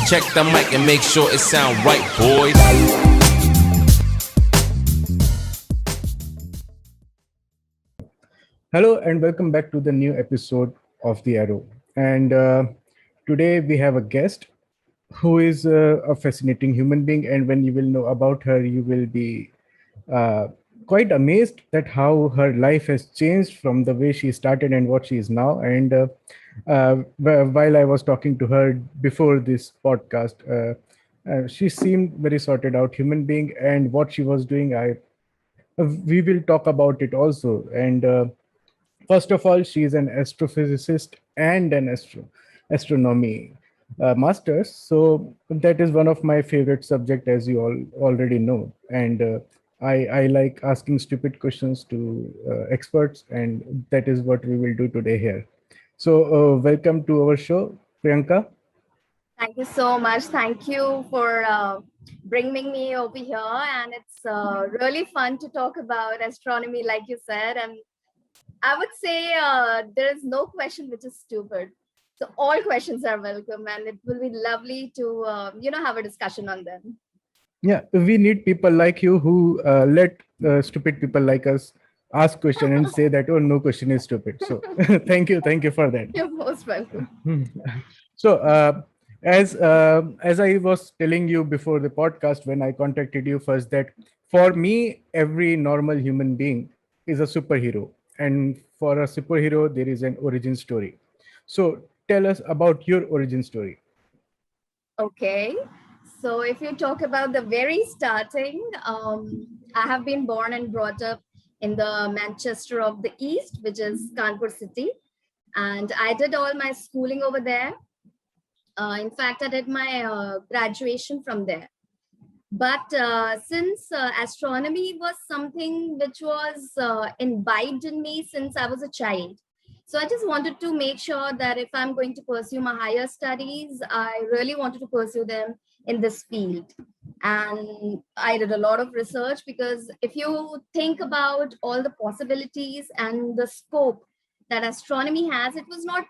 Check the mic and make sure it sound right, boys. Hello and welcome back to the new episode of The Arrow. And today we have a guest who is a fascinating human being. And when you will know about her, you will be uh, quite amazed that how her life has changed from the way she started and what she is now. And while I was talking to her before this podcast, she seemed very sorted out human being, and what she was doing, I we will talk about it also. And first of all, she is an astrophysicist and an astronomy master's. So that is one of my favorite subject, as you all already know. And I like asking stupid questions to experts, and that is what we will do today here. So welcome to our show, Priyanka. Thank you so much. Thank you for bringing me over here. And it's really fun to talk about astronomy, like you said. And I would say there is no question which is stupid. So all questions are welcome, and it will be lovely to have a discussion on them. Yeah, we need people like you who let stupid people like us ask question and say that, oh, no question is stupid. So thank you for that. You're most welcome. So, as I was telling you before the podcast, when I contacted you first, that for me, every normal human being is a superhero, and for a superhero, there is an origin story. So, tell us about your origin story. Okay. So if you talk about the very starting, I have been born and brought up in the Manchester of the East, which is Kanpur city. And I did all my schooling over there. In fact, I did my graduation from there. But since astronomy was something which was imbibed in me since I was a child, so I just wanted to make sure that if I'm going to pursue my higher studies, I really wanted to pursue them in this field. And I did a lot of research, because if you think about all the possibilities and the scope that astronomy has, it was not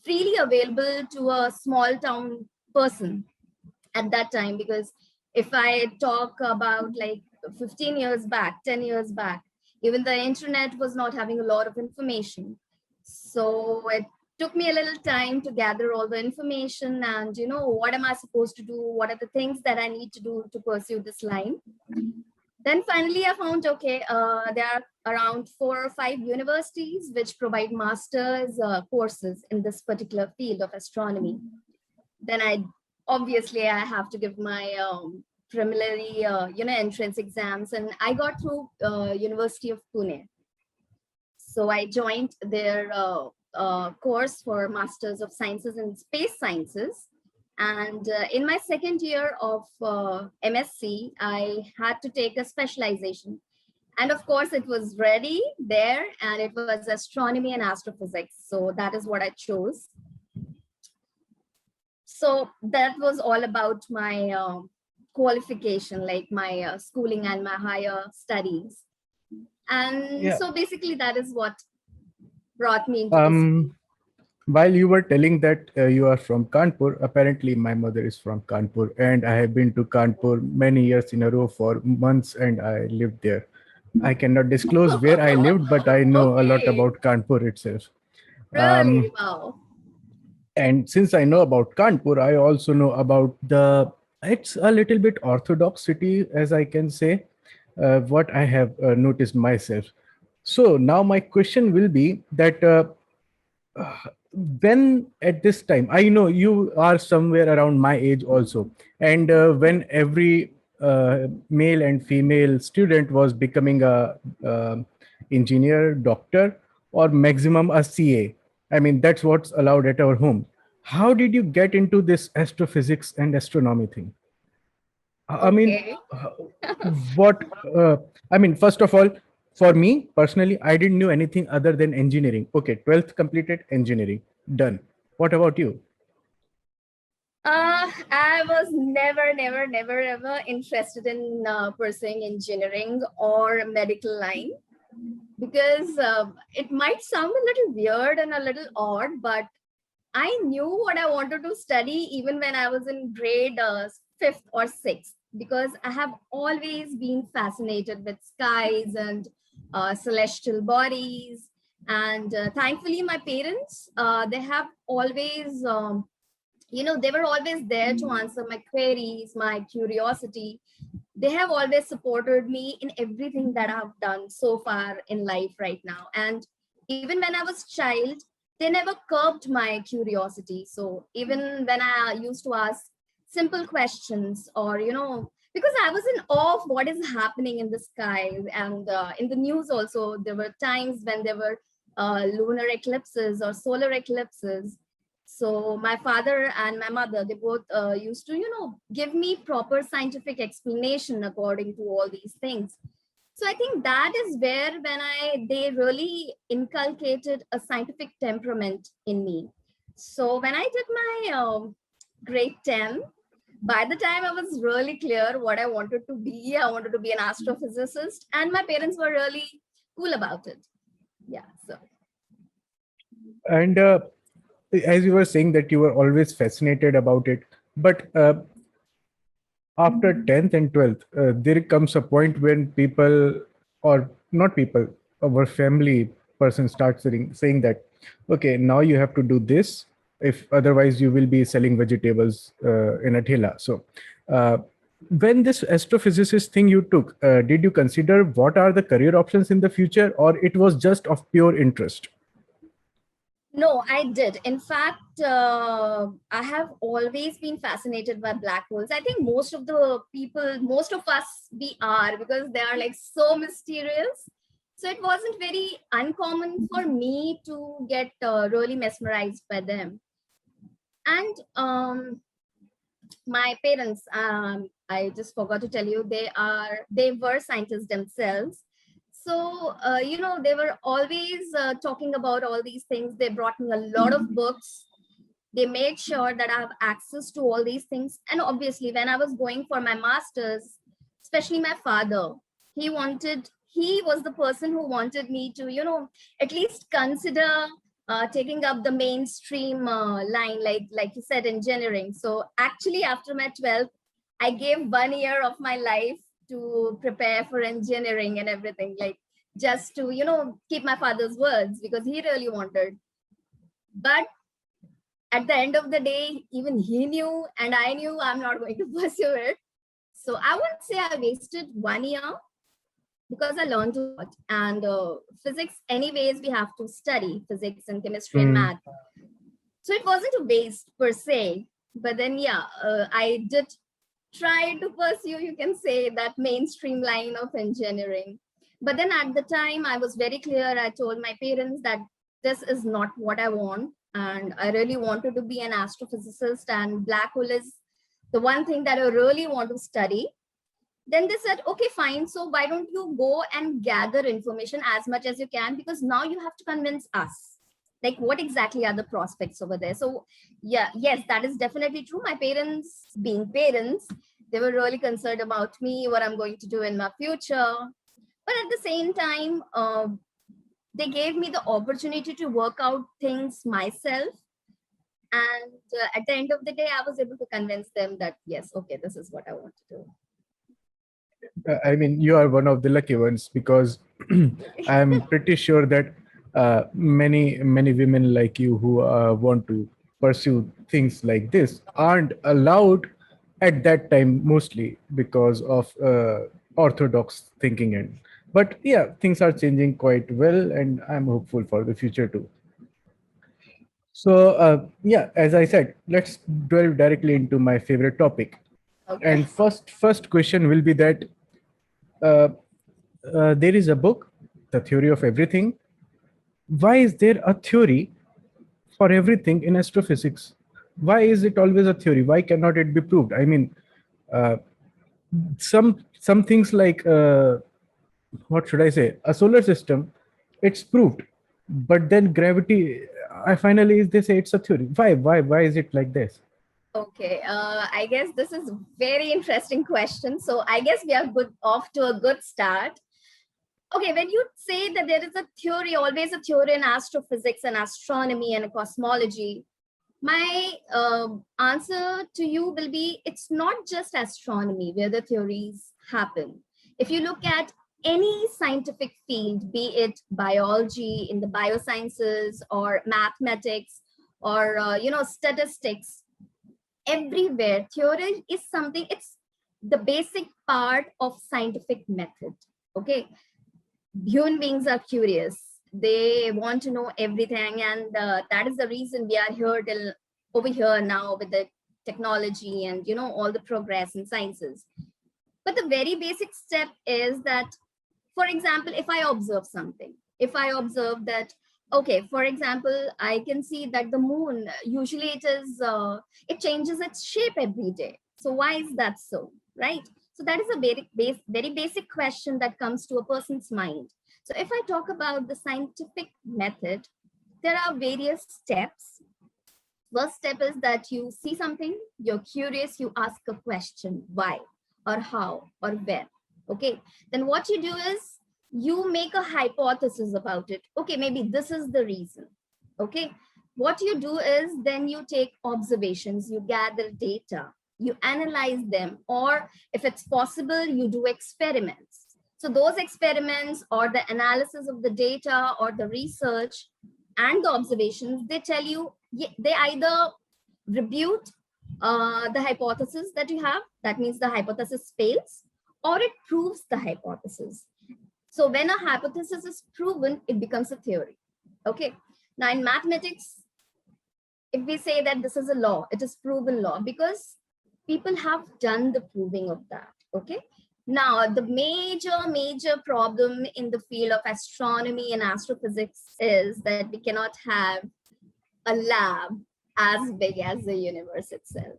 freely available to a small town person at that time. Because if I talk about like 15 years back, 10 years back, even the internet was not having a lot of information. So it took me a little time to gather all the information, and what am I supposed to do, what are the things that I need to do to pursue this line. Then finally I found, okay, there are around 4 or 5 universities which provide masters courses in this particular field of astronomy. Then I have to give my preliminary entrance exams, and I got through University of Pune. So I joined their course for Masters of Sciences in Space Sciences. And in my second year of MSc, I had to take a specialization. And of course, it was ready there, and it was astronomy and astrophysics. So that is what I chose. So that was all about my qualification, like my schooling and my higher studies. And Yeah. so basically that is what brought me into this. While you were telling that you are from Kanpur, apparently my mother is from Kanpur, and I have been to Kanpur many years in a row for months, and I lived there. I cannot disclose where I lived, but I know a lot Okay, about Kanpur itself. really? Um, Wow. and since I know about Kanpur, I also know about it's a little bit orthodox city, as I can say, what I have noticed myself. So now my question will be that when at this time, I know you are somewhere around my age also, and when every male and female student was becoming a engineer, doctor, or maximum a CA. I mean, that's what's allowed at our home. How did you get into this astrophysics and astronomy thing? I mean, Okay. what? I mean, first of all, for me personally, I didn't know anything other than engineering. Okay, 12th completed, engineering done. What about you? I was never, ever interested in pursuing engineering or medical line, because it might sound a little weird and a little odd, but I knew what I wanted to study even when I was in grade fifth or sixth, because I have always been fascinated with skies and celestial bodies. And thankfully, my parents, they have always, they were always there to answer my queries, my curiosity. They have always supported me in everything that I've done so far in life right now. And even when I was child, they never curbed my curiosity. So even when I used to ask simple questions, or because I was in awe of what is happening in the sky, and in the news also, there were times when there were lunar eclipses or solar eclipses. So my father and my mother, they both used to, give me proper scientific explanation according to all these things. So I think that is where they really inculcated a scientific temperament in me. So when I did my grade 10, by the time I was really clear what I wanted to be, I wanted to be an astrophysicist, and my parents were really cool about it. Yeah. So And as you were saying that you were always fascinated about it, but after 10th and 12th, there comes a point when people, or not people, our family person starts saying that, okay, now you have to do this. If otherwise, you will be selling vegetables in a thela. So, uh, when this astrophysicist thing you took, did you consider what are the career options in the future, or it was just of pure interest? no, I did. In fact, I have always been fascinated by black holes. I think most of the people, most of us, we are, because they are like so mysterious. So it wasn't very uncommon for me to get really mesmerized by them. And my parents, I just forgot to tell you, they were scientists themselves. So they were always talking about all these things. They brought me a lot of books. They made sure that I have access to all these things. And obviously, when I was going for my masters, especially my father, he was the person who wanted me to, at least consider taking up the mainstream line, like you said, engineering. So actually, after my 12th, I gave 1 year of my life to prepare for engineering and everything, like just to, keep my father's words, because he really wanted. But at the end of the day, even he knew and I knew I'm not going to pursue it. So I wouldn't say I wasted 1 year, because I learned a lot. And physics, anyways, we have to study physics and chemistry and Mm. math. So it wasn't a waste per se. But then, yeah, I did try to pursue, you can say, that mainstream line of engineering. But then at the time, I was very clear. I told my parents that this is not what I want. And I really wanted to be an astrophysicist, and black hole is the one thing that I really want to study. Then they said, okay, fine. So why don't you go and gather information as much as you can? Because now you have to convince us. Like, what exactly are the prospects over there? So, yeah, yes, that is definitely true. My parents, being parents, they were really concerned about me, what I'm going to do in my future. But at the same time, they gave me the opportunity to work out things myself. And at the end of the day, I was able to convince them that, yes, okay, this is what I want to do. I mean, you are one of the lucky ones, because I'm pretty sure that many women like you who want to pursue things like this aren't allowed at that time, mostly because of orthodox thinking. And but yeah, things are changing quite well, and I'm hopeful for the future too. So yeah, as I said, let's delve directly into my favorite topic. Okay. And first question will be that. Uh, there is a book, The Theory of Everything. Why is there a theory for everything in astrophysics? Why is it always a theory? Why cannot it be proved? I mean, uh, some things like what should I say? A solar system, it's proved, but then gravity. I finally they say it's a theory. Why is it like this? Okay, I guess this is very interesting question. So I guess we are good off to a good start. Okay, when you say that there is a theory, always a theory in astrophysics and astronomy and cosmology, My answer to you will be, it's not just astronomy where the theories happen. If you look at any scientific field, be it biology in the biosciences or mathematics or statistics, everywhere theory is something, it's the basic part of scientific method. Okay, human beings are curious, they want to know everything, and that is the reason we are here till over here now with the technology and all the progress in sciences. But the very basic step is that, for example, if I observe something, if I observe that, okay, for example, I can see that the moon, usually it changes its shape every day. So why is that so, right? So that is a very basic question that comes to a person's mind. So if I talk about the scientific method, there are various steps. First step is that you see something, you're curious, you ask a question, why or how or where. Okay, then what you do is you make a hypothesis about it. Okay, maybe this is the reason. Okay, what you do is then you take observations, you gather data, you analyze them, or if it's possible, you do experiments. So those experiments or the analysis of the data or the research and the observations, they tell you, they either rebut the hypothesis that you have, that means the hypothesis fails, or it proves the hypothesis. So when a hypothesis is proven, it becomes a theory. Okay, now in mathematics, if we say that this is a law, it is proven law because people have done the proving of that. Okay, now the major problem in the field of astronomy and astrophysics is that we cannot have a lab as big as the universe itself.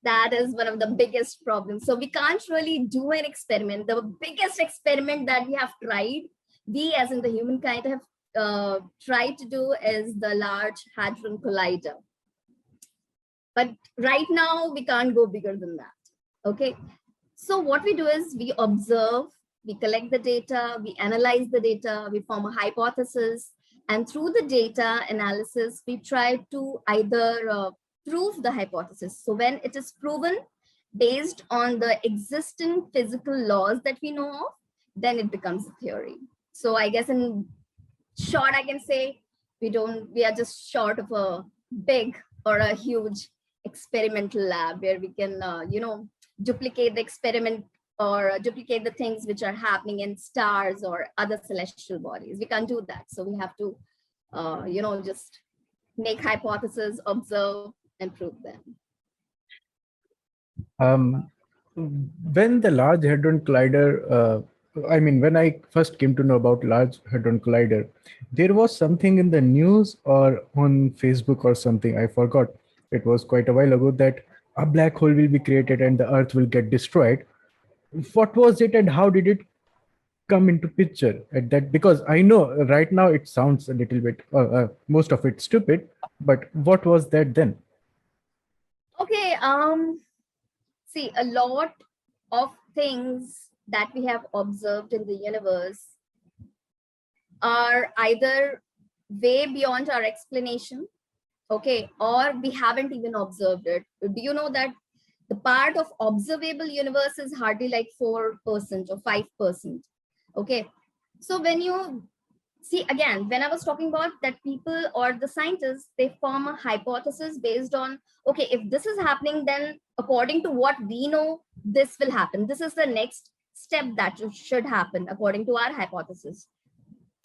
That is one of the biggest problems. So we can't really do an experiment. The biggest experiment that we have tried, we as in the humankind have tried to do, is the Large Hadron Collider. But right now we can't go bigger than that. Okay, so what we do is we observe, we collect the data, we analyze the data, we form a hypothesis, and through the data analysis, we try to either prove the hypothesis. So when it is proven based on the existing physical laws that we know of, then it becomes a theory. So I guess in short, I can say we are just short of a big or a huge experimental lab where we can, duplicate the experiment or duplicate the things which are happening in stars or other celestial bodies. We can't do that. So we have to, just make hypotheses, observe, and prove them. When the Large Hadron Collider, when I first came to know about Large Hadron Collider, there was something in the news or on Facebook or something, I forgot. It was quite a while ago that a black hole will be created and the Earth will get destroyed. What was it and how did it come into picture at that? Because I know right now it sounds a little bit, most of it stupid, but what was that then? Okay, see, a lot of things that we have observed in the universe are either way beyond our explanation, okay, or we haven't even observed it. Do you know that the part of observable universe is hardly like 4% or 5%? Okay, so when you see, again, when I was talking about that, people or the scientists, they form a hypothesis based on, okay, if this is happening, then according to what we know, this will happen. This is the next step that should happen according to our hypothesis.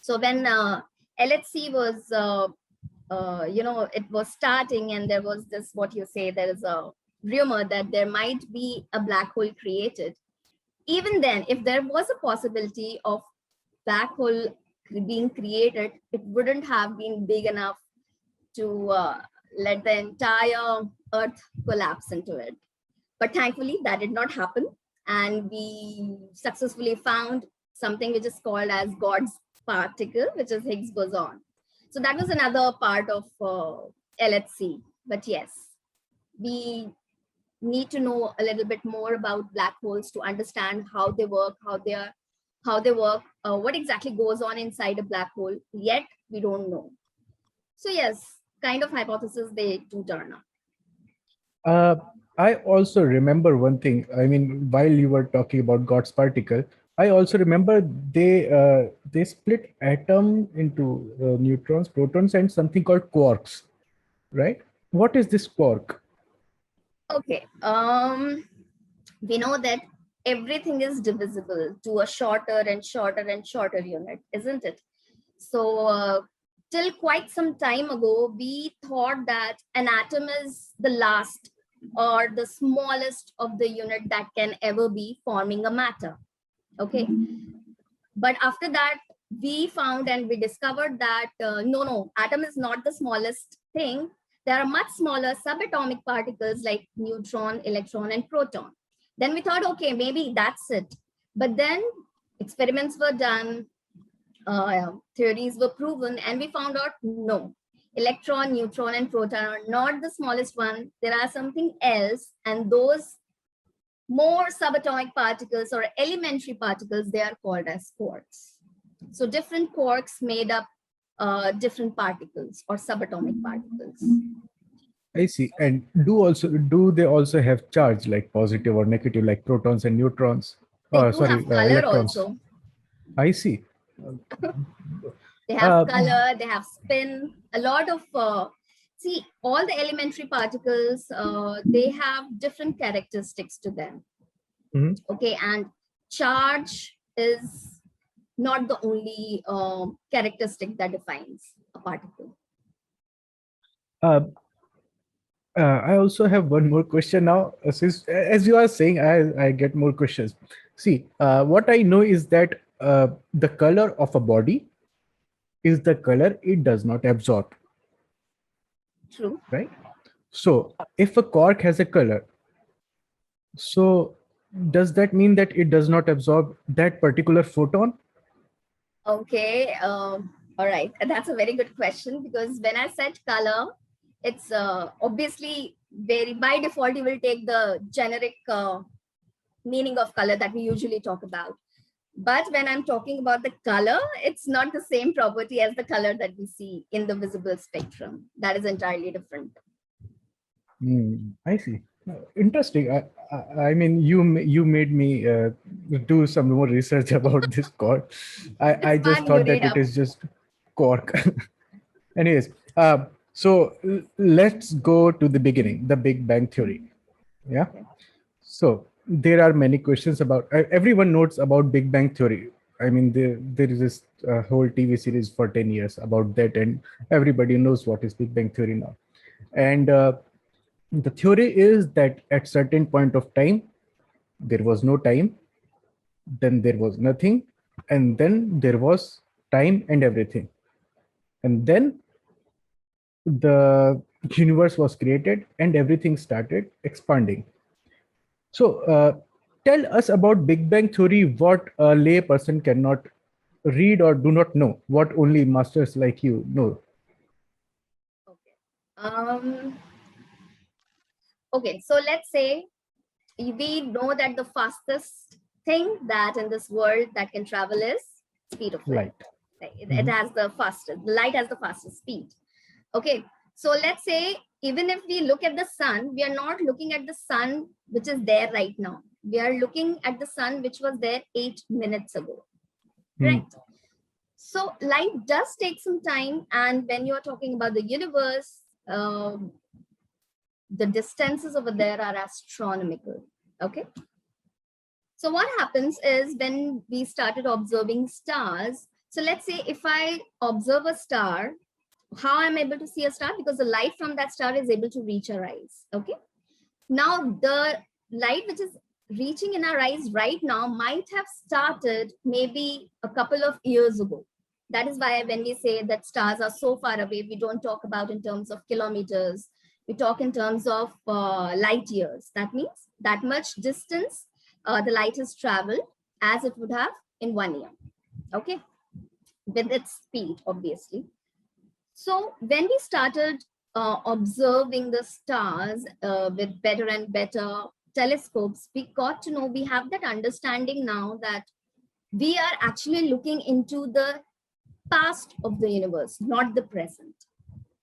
So when LHC was, it was starting, and there was this, what you say, there is a rumor that there might be a black hole created. Even then, if there was a possibility of black hole being created, it wouldn't have been big enough to let the entire Earth collapse into it. But thankfully, that did not happen. And we successfully found something which is called as God's particle, which is Higgs boson. So that was another part of LHC. But yes, we need to know a little bit more about black holes to understand how they work, what exactly goes on inside a black hole. Yet we don't know. So yes, kind of hypothesis they do turn up. I also remember one thing. I mean, while you were talking about God's particle, I also remember they split atom into neutrons, protons, and something called quarks, right? What is this quark? Okay. We know that everything is divisible to a shorter and shorter and shorter unit, isn't it? So till quite some time ago, we thought that an atom is the last or the smallest of the unit that can ever be forming a matter. Okay. But after that, we found and we discovered that no, atom is not the smallest thing. There are much smaller subatomic particles like neutron, electron, and proton. Then we thought, okay, maybe that's it. But then experiments were done, theories were proven, and we found out no, electron, neutron, and proton are not the smallest one. There are something else, and those more subatomic particles or elementary particles, they are called as quarks. So different quarks made up different particles or subatomic particles. I see. And do they also have charge, like positive or negative, like protons and neutrons? They do have color Electrons. also. I see. They have Uh, color, they have spin, a lot of, see, all the elementary particles, they have different characteristics to them. Mhm. Okay, and charge is not the only characteristic that defines a particle. uh, I also have one more question now. Since, as you are saying, I get more questions. See, what I know is that the color of a body is the color it does not absorb, True. right? So, if a cork has a color, so does that mean that it does not absorb that particular photon? Okay. All right. That's a very good question, because when I said color, it's obviously very by default, you will take the generic meaning of color that we usually talk about. But when I'm talking about the color, it's not the same property as the color that we see in the visible spectrum. That is entirely different. I see. Interesting. I mean, you made me do some more research about this cork. I It's just fun, you thought that read it up. is just cork. Anyways, so let's go to the beginning, the Big Bang Theory. Yeah. Okay. So there are many questions about. Everyone knows about Big Bang Theory. I mean, there is this whole TV series for 10 years about that, and everybody knows what is Big Bang Theory now. And the theory is that at certain point of time, there was no time, then there was nothing, and then there was time and everything. And then the universe was created and everything started expanding. So tell us about Big Bang Theory, what a lay person cannot read or do not know, what only masters like you know. Okay. Okay. So let's say we know that the fastest thing that in this world that can travel is speed of light. Light. It has the fastest, the light has the fastest speed. Okay, so let's say even if we look at the sun, we are not looking at the sun which is there right now. We are looking at the sun which was there 8 minutes ago, right? So light does take some time, and when you are talking about the universe, the distances over there are astronomical. Okay. So what happens is when we started observing stars, so let's say if I observe a star, how I'm able to see a star? Because the light from that star is able to reach our eyes. Okay. Now the light which is reaching in our eyes right now might have started maybe a couple of years ago. That is why when we say that stars are so far away, we don't talk about in terms of kilometers. We talk in terms of light years. That means that much distance the light has traveled as it would have in 1 year. Okay. With its speed, obviously. So when we started observing the stars with better and better telescopes, we got to know, we have that understanding now that we are actually looking into the past of the universe, not the present.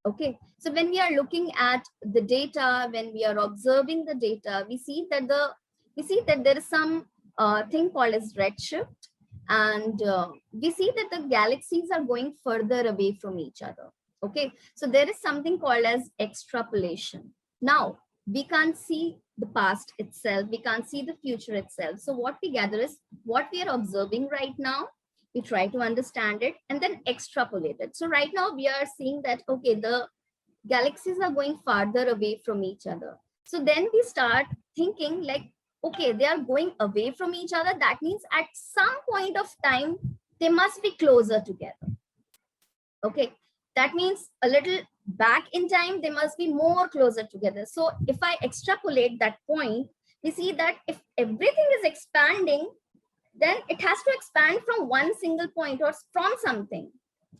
Okay, so when we are looking at the data, when we are observing the data, we see that there is some thing called as redshift, and we see that the galaxies are going further away from each other. Okay, so there is something called as extrapolation. Now we can't see the past itself, we can't see the future itself. So what we gather is what we are observing right now, we try to understand it and then extrapolate it. So right now we are seeing that, okay, the galaxies are going farther away from each other. So then we start thinking like, okay, they are going away from each other. That means at some point of time, they must be closer together. Okay, that means a little back in time, they must be more closer together. So if I extrapolate that point, we see that if everything is expanding, then it has to expand from one single point or from something.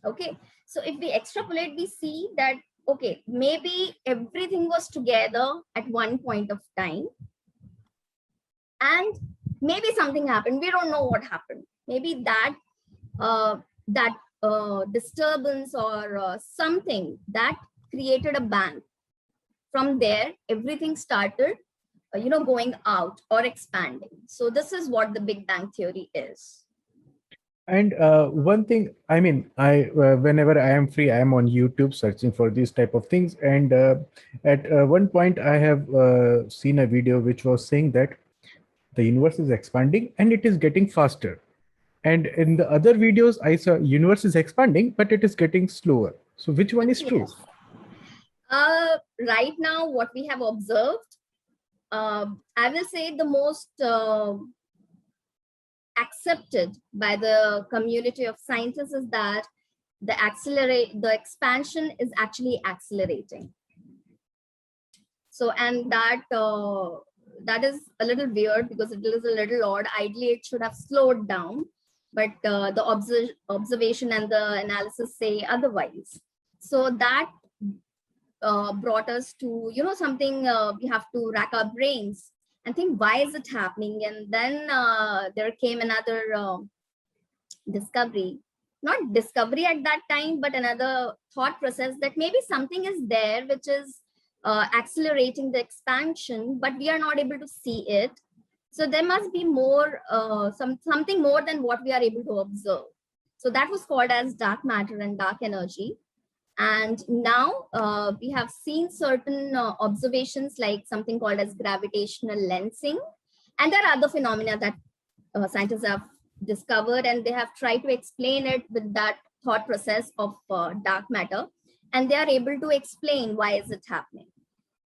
Okay, so if we extrapolate, we see that, okay, maybe everything was together at one point of time and maybe something happened. We don't know what happened. Maybe that disturbance or something that created a bang. From there, everything started going out or expanding. So this is what the Big Bang theory is. And one thing, I mean, I whenever I am free, I am on YouTube searching for these type of things. And at one point, I have seen a video which was saying that the universe is expanding and it is getting faster. And in the other videos, I saw universe is expanding, but it is getting slower. So which one is true? Yes. Right now, what we have observed, I will say the most accepted by the community of scientists is that the expansion is actually accelerating. So, and that is a little weird because it is a little odd. Ideally, it should have slowed down, but the observation and the analysis say otherwise. So that brought us to something we have to rack our brains and think, why is it happening? And then there came another discovery, not discovery at that time, but another thought process that maybe something is there which is accelerating the expansion, but we are not able to see it. So there must be more, something more than what we are able to observe. So that was called as dark matter and dark energy. And now we have seen certain observations like something called as gravitational lensing. And there are other phenomena that scientists have discovered, and they have tried to explain it with that thought process of dark matter. And they are able to explain why is it happening.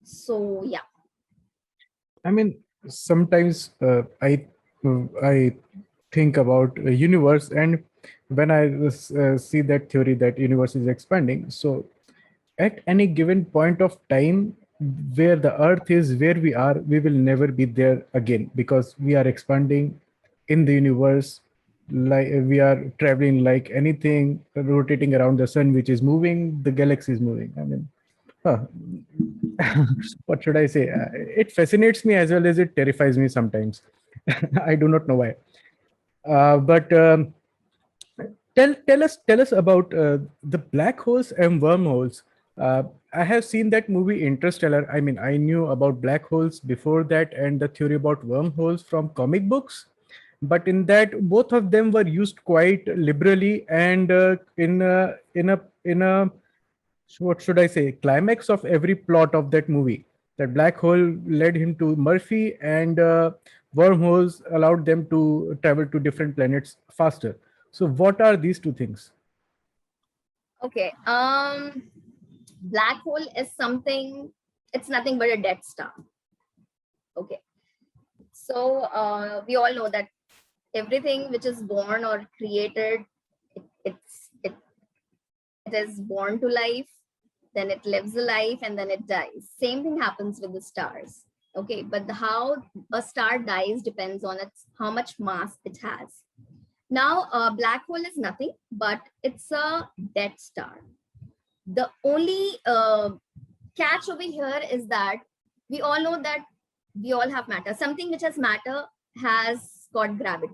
So, yeah. I mean, sometimes I think about a universe, and when I see that theory that universe is expanding, so at any given point of time where the earth is, where we are, we will never be there again because we are expanding in the universe. Like we are traveling like anything, rotating around the sun, which is moving, the galaxy is moving. I mean, huh. What should I say? It fascinates me as well as it terrifies me sometimes. I do not know why. But tell us about the black holes and wormholes. I have seen that movie Interstellar. I mean, I knew about black holes before that and the theory about wormholes from comic books, but in that both of them were used quite liberally and in a what should I say, climax of every plot of that movie. That black hole led him to Murphy, and wormholes allowed them to travel to different planets faster. So, what are these two things? Okay. Black hole is something, it's nothing but a dead star. Okay. So we all know that everything which is born or created, it is born to life, then it lives a life, and then it dies. Same thing happens with the stars. Okay, but how a star dies depends on its how much mass it has. Now, a black hole is nothing, but it's a dead star. The only catch over here is that we all know that we all have matter. Something which has matter has got gravity.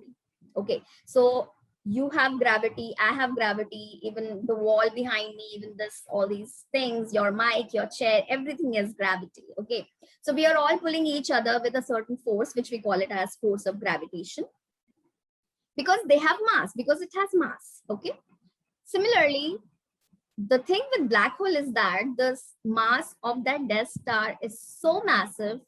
Okay, so You have gravity, I have gravity, even the wall behind me, even this, all these things, your mic, your chair, everything is gravity. Okay. So we are all pulling each other with a certain force, which we call it as force of gravitation, because they have mass, because it has mass. Okay. Similarly, the thing with black hole is that the mass of that death star is so massive,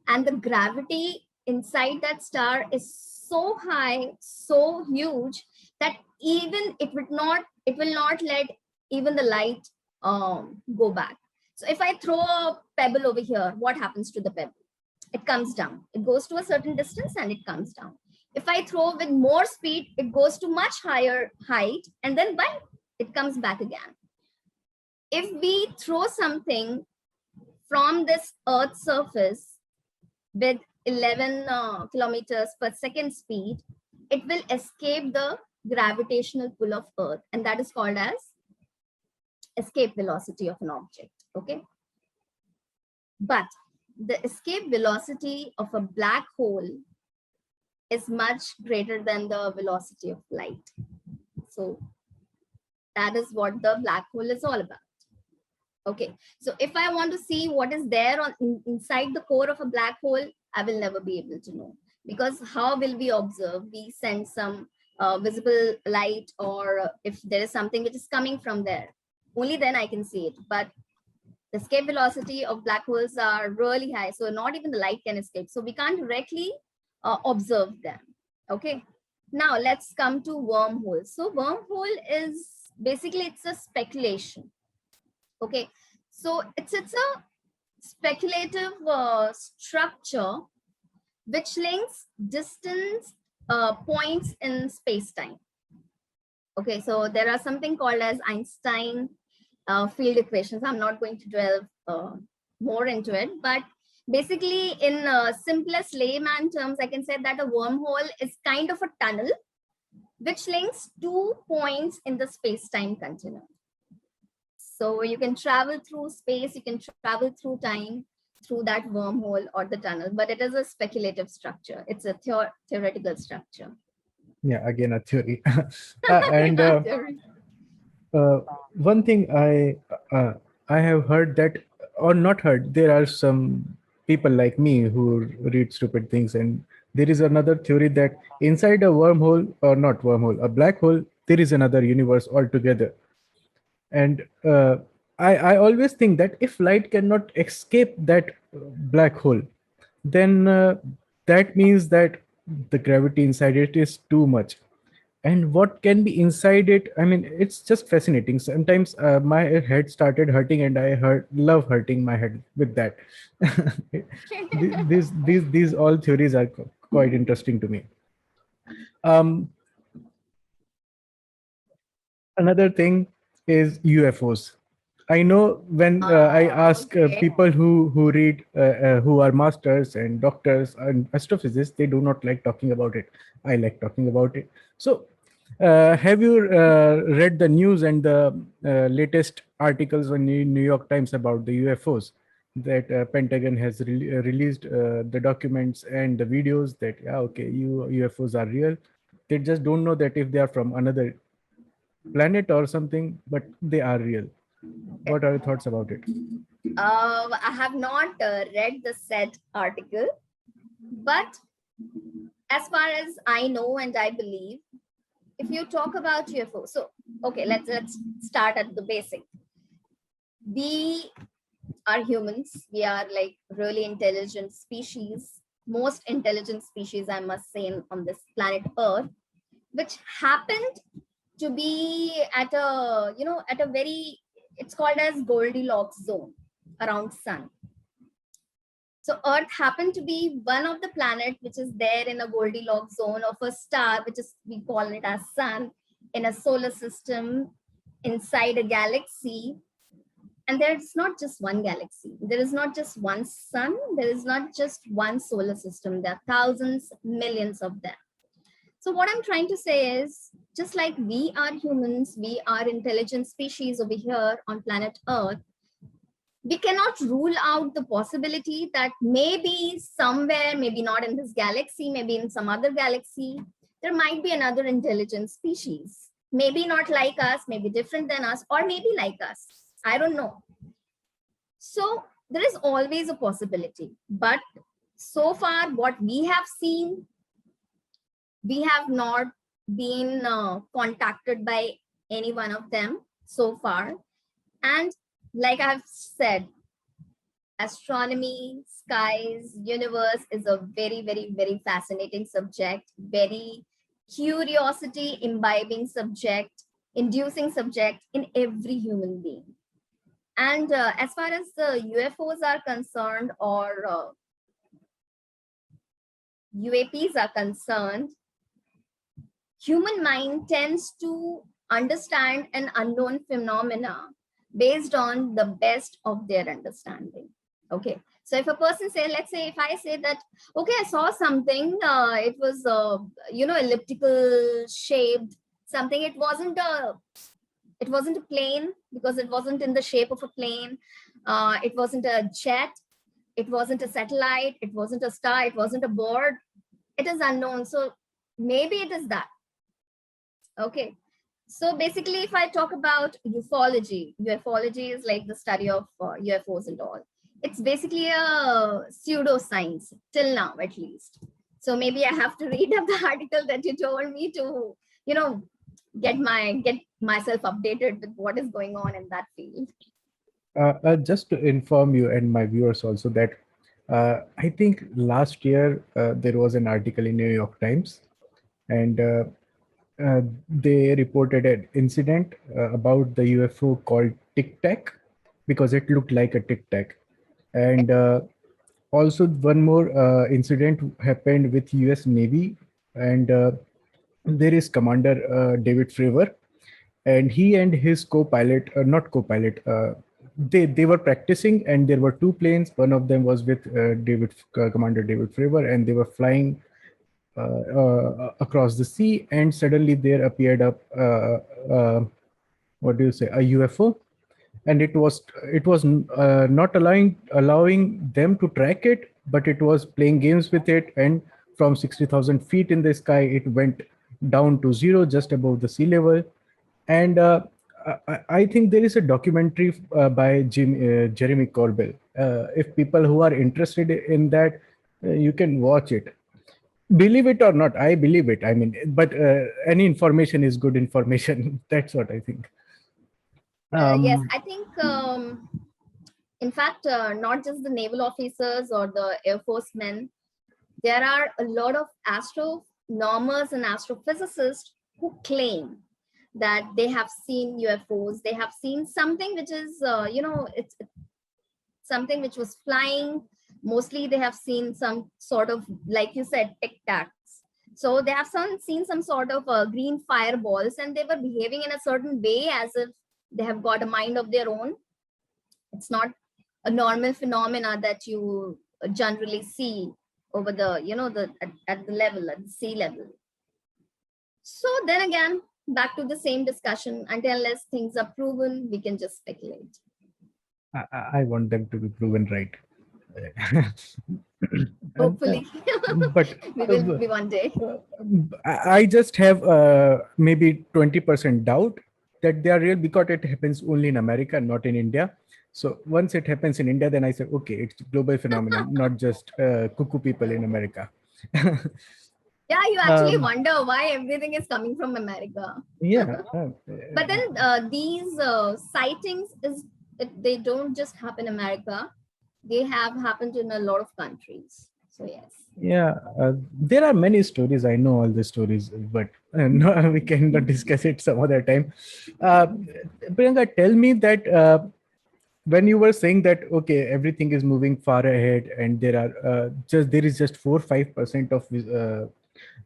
and the gravity inside that star is so high, so huge, that even it will not let even the light go back. So if I throw a pebble over here, what happens to the pebble? It comes down. It goes to a certain distance and it comes down. If I throw with more speed, it goes to much higher height, and then bang, it comes back again. If we throw something from this Earth's surface with 11 kilometers per second speed, it will escape the gravitational pull of Earth, and that is called as escape velocity of an object. Okay. But the escape velocity of a black hole is much greater than the velocity of light. So that is what the black hole is all about. Okay, so if I want to see what is there inside the core of a black hole, I will never be able to know, because how will we observe? We send some visible light, or if there is something which is coming from there, only then I can see it. But the escape velocity of black holes are really high, so not even the light can escape. So we can't directly observe them. Okay, now let's come to wormhole. So wormhole is basically, it's a speculation. Okay, so it's a speculative structure which links distance points in space-time. Okay, so there are something called as Einstein field equations. I'm not going to delve more into it, but basically in simplest layman terms, I can say that a wormhole is kind of a tunnel which links 2 points in the space-time continuum. So you can travel through space, you can travel through time, through that wormhole or the tunnel, but it is a speculative structure. It's a theoretical structure. Yeah, again, a theory. And one thing I have heard that, or not heard, there are some people like me who read stupid things, and there is another theory that inside a wormhole, or not wormhole, a black hole, there is another universe altogether. And I always think that if light cannot escape that black hole, then that means that the gravity inside it is too much. And what can be inside it, I mean, it's just fascinating. Sometimes my head started hurting, and love hurting my head with that. These all theories are quite interesting to me. Another thing is UFOs. I know when I ask Okay. people who read who are masters and doctors and astrophysicists, they do not like talking about it. I like talking about it. So, have you read the news and the latest articles on New York Times about the UFOs? That Pentagon has released the documents and the videos that, yeah, okay, UFOs are real. They just don't know that if they are from another planet or something, but they are real. What are your thoughts about it? I have not read the said article, but as far as I know and I believe, if you talk about UFO, so okay, let's start at the basic. We are humans. We are like really intelligent species, most intelligent species, I must say, on this planet Earth, which happened to be at a, at a very, it's called as Goldilocks zone around sun. So Earth happened to be one of the planet which is there in a Goldilocks zone of a star, which is, we call it as sun, in a solar system inside a galaxy. And there's not just one galaxy. There is not just one sun. There is not just one solar system. There are thousands, millions of them. So what I'm trying to say is, just like we are humans, we are intelligent species over here on planet Earth, we cannot rule out the possibility that maybe somewhere, maybe not in this galaxy, maybe in some other galaxy, there might be another intelligent species. Maybe not like us, maybe different than us, or maybe like us. I don't know. So there is always a possibility. But so far, what we have seen, we have not been contacted by any one of them so far. And like I've said, astronomy, skies, universe is a very, very, very fascinating subject, very curiosity imbibing subject, inducing subject in every human being. And as far as the UFOs are concerned, or UAPs are concerned, human mind tends to understand an unknown phenomena based on the best of their understanding. Okay, so if a person say, let's say, if I say that, okay, I saw something, it was, elliptical shaped something. It wasn't a plane because it wasn't in the shape of a plane. It wasn't a jet. It wasn't a satellite. It wasn't a star. It wasn't a bird. It is unknown. So maybe it is that. Okay. So basically, if I talk about ufology is like the study of UFOs and all. It's basically a pseudoscience till now, at least. So maybe I have to read up the article that you told me to, get myself updated with what is going on in that field. Just to inform you and my viewers also that I think last year there was an article in New York Times, and they reported an incident about the UFO called Tic Tac, because it looked like a Tic Tac. And also one more incident happened with US Navy, and there is Commander David Fravor, and he and his co-pilot, not co-pilot, they were practicing, and there were two planes. One of them was with Commander David Fravor, and they were flying across the sea, and suddenly there appeared up what do you say, a UFO, and it was not allowing them to track it, but it was playing games with it, and from 60,000 feet in the sky it went down to zero, just above the sea level. And I think there is a documentary by Jeremy Corbell. If people who are interested in that, you can watch it. Believe it or not, I believe it. I mean, but any information is good information. That's what I think. Yes, I think, in fact, not just the naval officers or the Air Force men, there are a lot of astronomers and astrophysicists who claim that they have seen UFOs. They have seen something which is, it's something which was flying. Mostly they have seen some sort of, like you said, tic tacs. So they have seen some sort of green fireballs, and they were behaving in a certain way as if they have got a mind of their own. It's not a normal phenomena that you generally see over the, at the level, at the sea level. So then again, back to the same discussion. Until unless things are proven, we can just speculate. I want them to be proven right. Hopefully, But we will be one day. I just have maybe 20% doubt that they are real, because it happens only in America, not in India. So once it happens in India, then I say, okay, it's global phenomenon, not just cuckoo people in America. Yeah, you actually wonder why everything is coming from America. Yeah. But then these sightings they don't just happen in America. They have happened in a lot of countries. So yes. Yeah, there are many stories. I know all the stories, but no, we cannot discuss it some other time. Priyanka, tell me that when you were saying that, okay, everything is moving far ahead, and there is just 4-5% of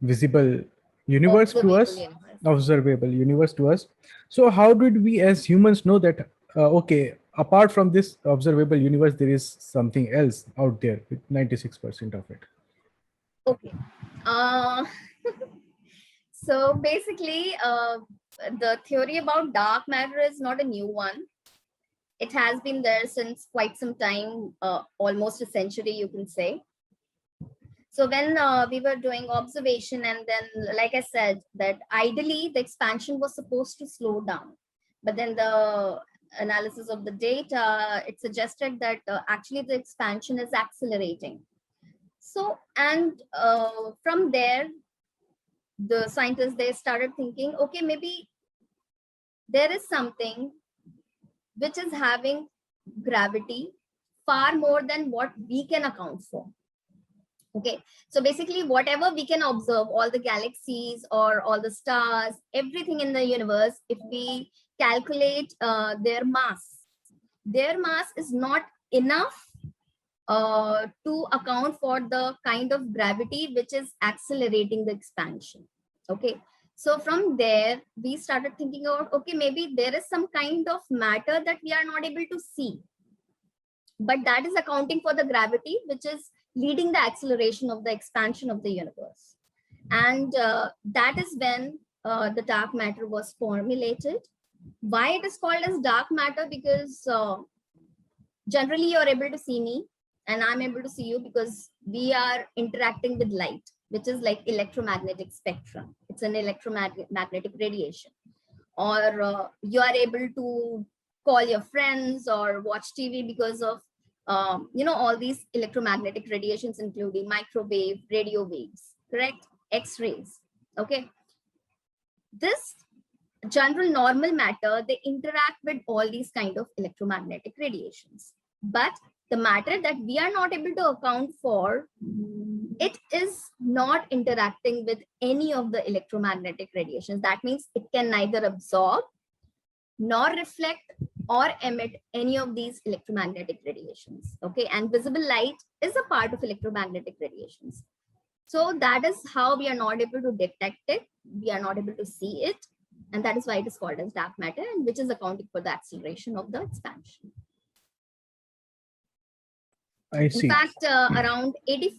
visible universe to Observable us, universe. observable universe to us. So how did we as humans know that, okay, apart from this observable universe, there is something else out there with 96% of it? Okay. Uh, so basically, the theory about dark matter is not a new one. It has been there since quite some time, almost a century, you can say. So when we were doing observation, and then, like I said, that ideally the expansion was supposed to slow down, but then the analysis of the data, it suggested that actually the expansion is accelerating. So, and from there, the scientists, they started thinking, okay, maybe there is something which is having gravity far more than what we can account for. Okay, so basically whatever we can observe, all the galaxies or all the stars, everything in the universe, if we calculate their mass is not enough to account for the kind of gravity which is accelerating the expansion. Okay, so from there we started thinking about, okay, maybe there is some kind of matter that we are not able to see, but that is accounting for the gravity which is leading the acceleration of the expansion of the universe. And that is when the dark matter was formulated. Why it is called as dark matter? Because generally you're able to see me and I'm able to see you because we are interacting with light, which is like electromagnetic spectrum. It's an electromagnetic radiation. Or you are able to call your friends or watch TV because of all these electromagnetic radiations, including microwave, radio waves, correct? X-rays. Okay. This general normal matter, they interact with all these kind of electromagnetic radiations. But the matter that we are not able to account for, it is not interacting with any of the electromagnetic radiations. That means it can neither absorb nor reflect or emit any of these electromagnetic radiations. Okay, and visible light is a part of electromagnetic radiations. So that is how we are not able to detect it. We are not able to see it. And that is why it is called as dark matter, and which is accounting for the acceleration of the expansion. I see. In fact, around 80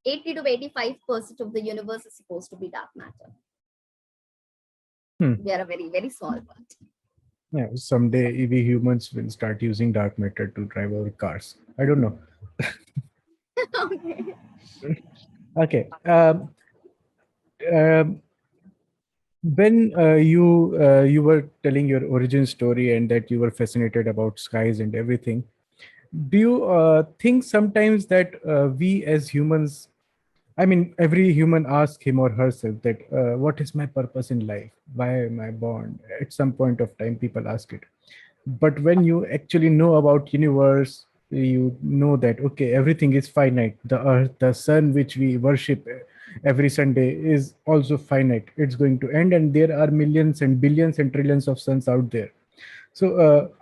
to 85% of the universe is supposed to be dark matter. We are a very, very small part. Yeah, someday we humans will start using dark matter to drive our cars. I don't know. Okay. Okay. When you were telling your origin story and that you were fascinated about skies and everything, do you think sometimes that we as humans, I mean, every human asks him or herself that what is my purpose in life? Why am I born? At some point of time, people ask it. But when you actually know about universe, you know that okay, everything is finite. The earth, the sun, which we worship every Sunday, is also finite. It's going to end, and there are millions and billions and trillions of suns out there. So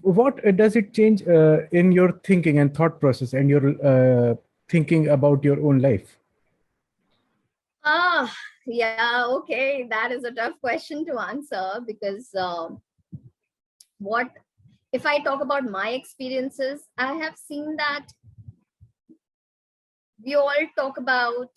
what does it change in your thinking and thought process and your thinking about your own life? Yeah, okay, that is a tough question to answer, because what if I talk about my experiences, I have seen that we all talk about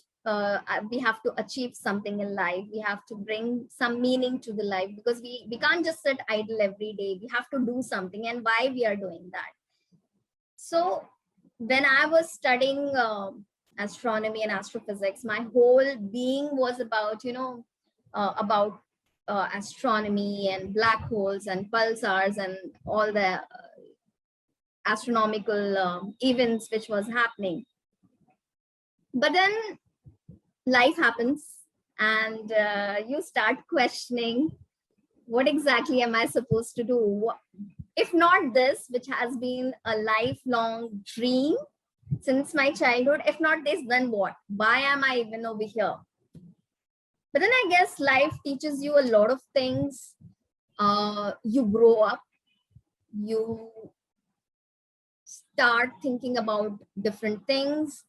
we have to achieve something in life. We have to bring some meaning to the life, because we can't just sit idle every day. We have to do something, and why we are doing that. So when I was studying astronomy and astrophysics, my whole being was about, astronomy and black holes and pulsars and all the astronomical events which was happening. But then life happens, and you start questioning, what exactly am I supposed to do? If not this, which has been a lifelong dream since my childhood, if not this, then what? Why am I even over here? But then I guess life teaches you a lot of things. You grow up, you start thinking about different things.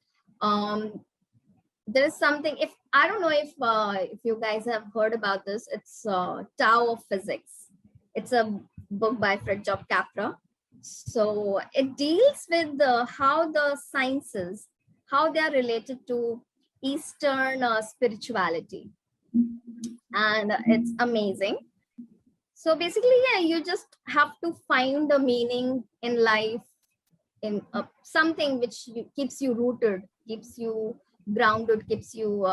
There is something, if I don't know if you guys have heard about this, it's Tao of Physics. It's a book by Fritjof Capra. So it deals with how the sciences, how they are related to Eastern spirituality. And it's amazing. So basically, yeah, you just have to find a meaning in life, in something which keeps you rooted, keeps you grounded, keeps you,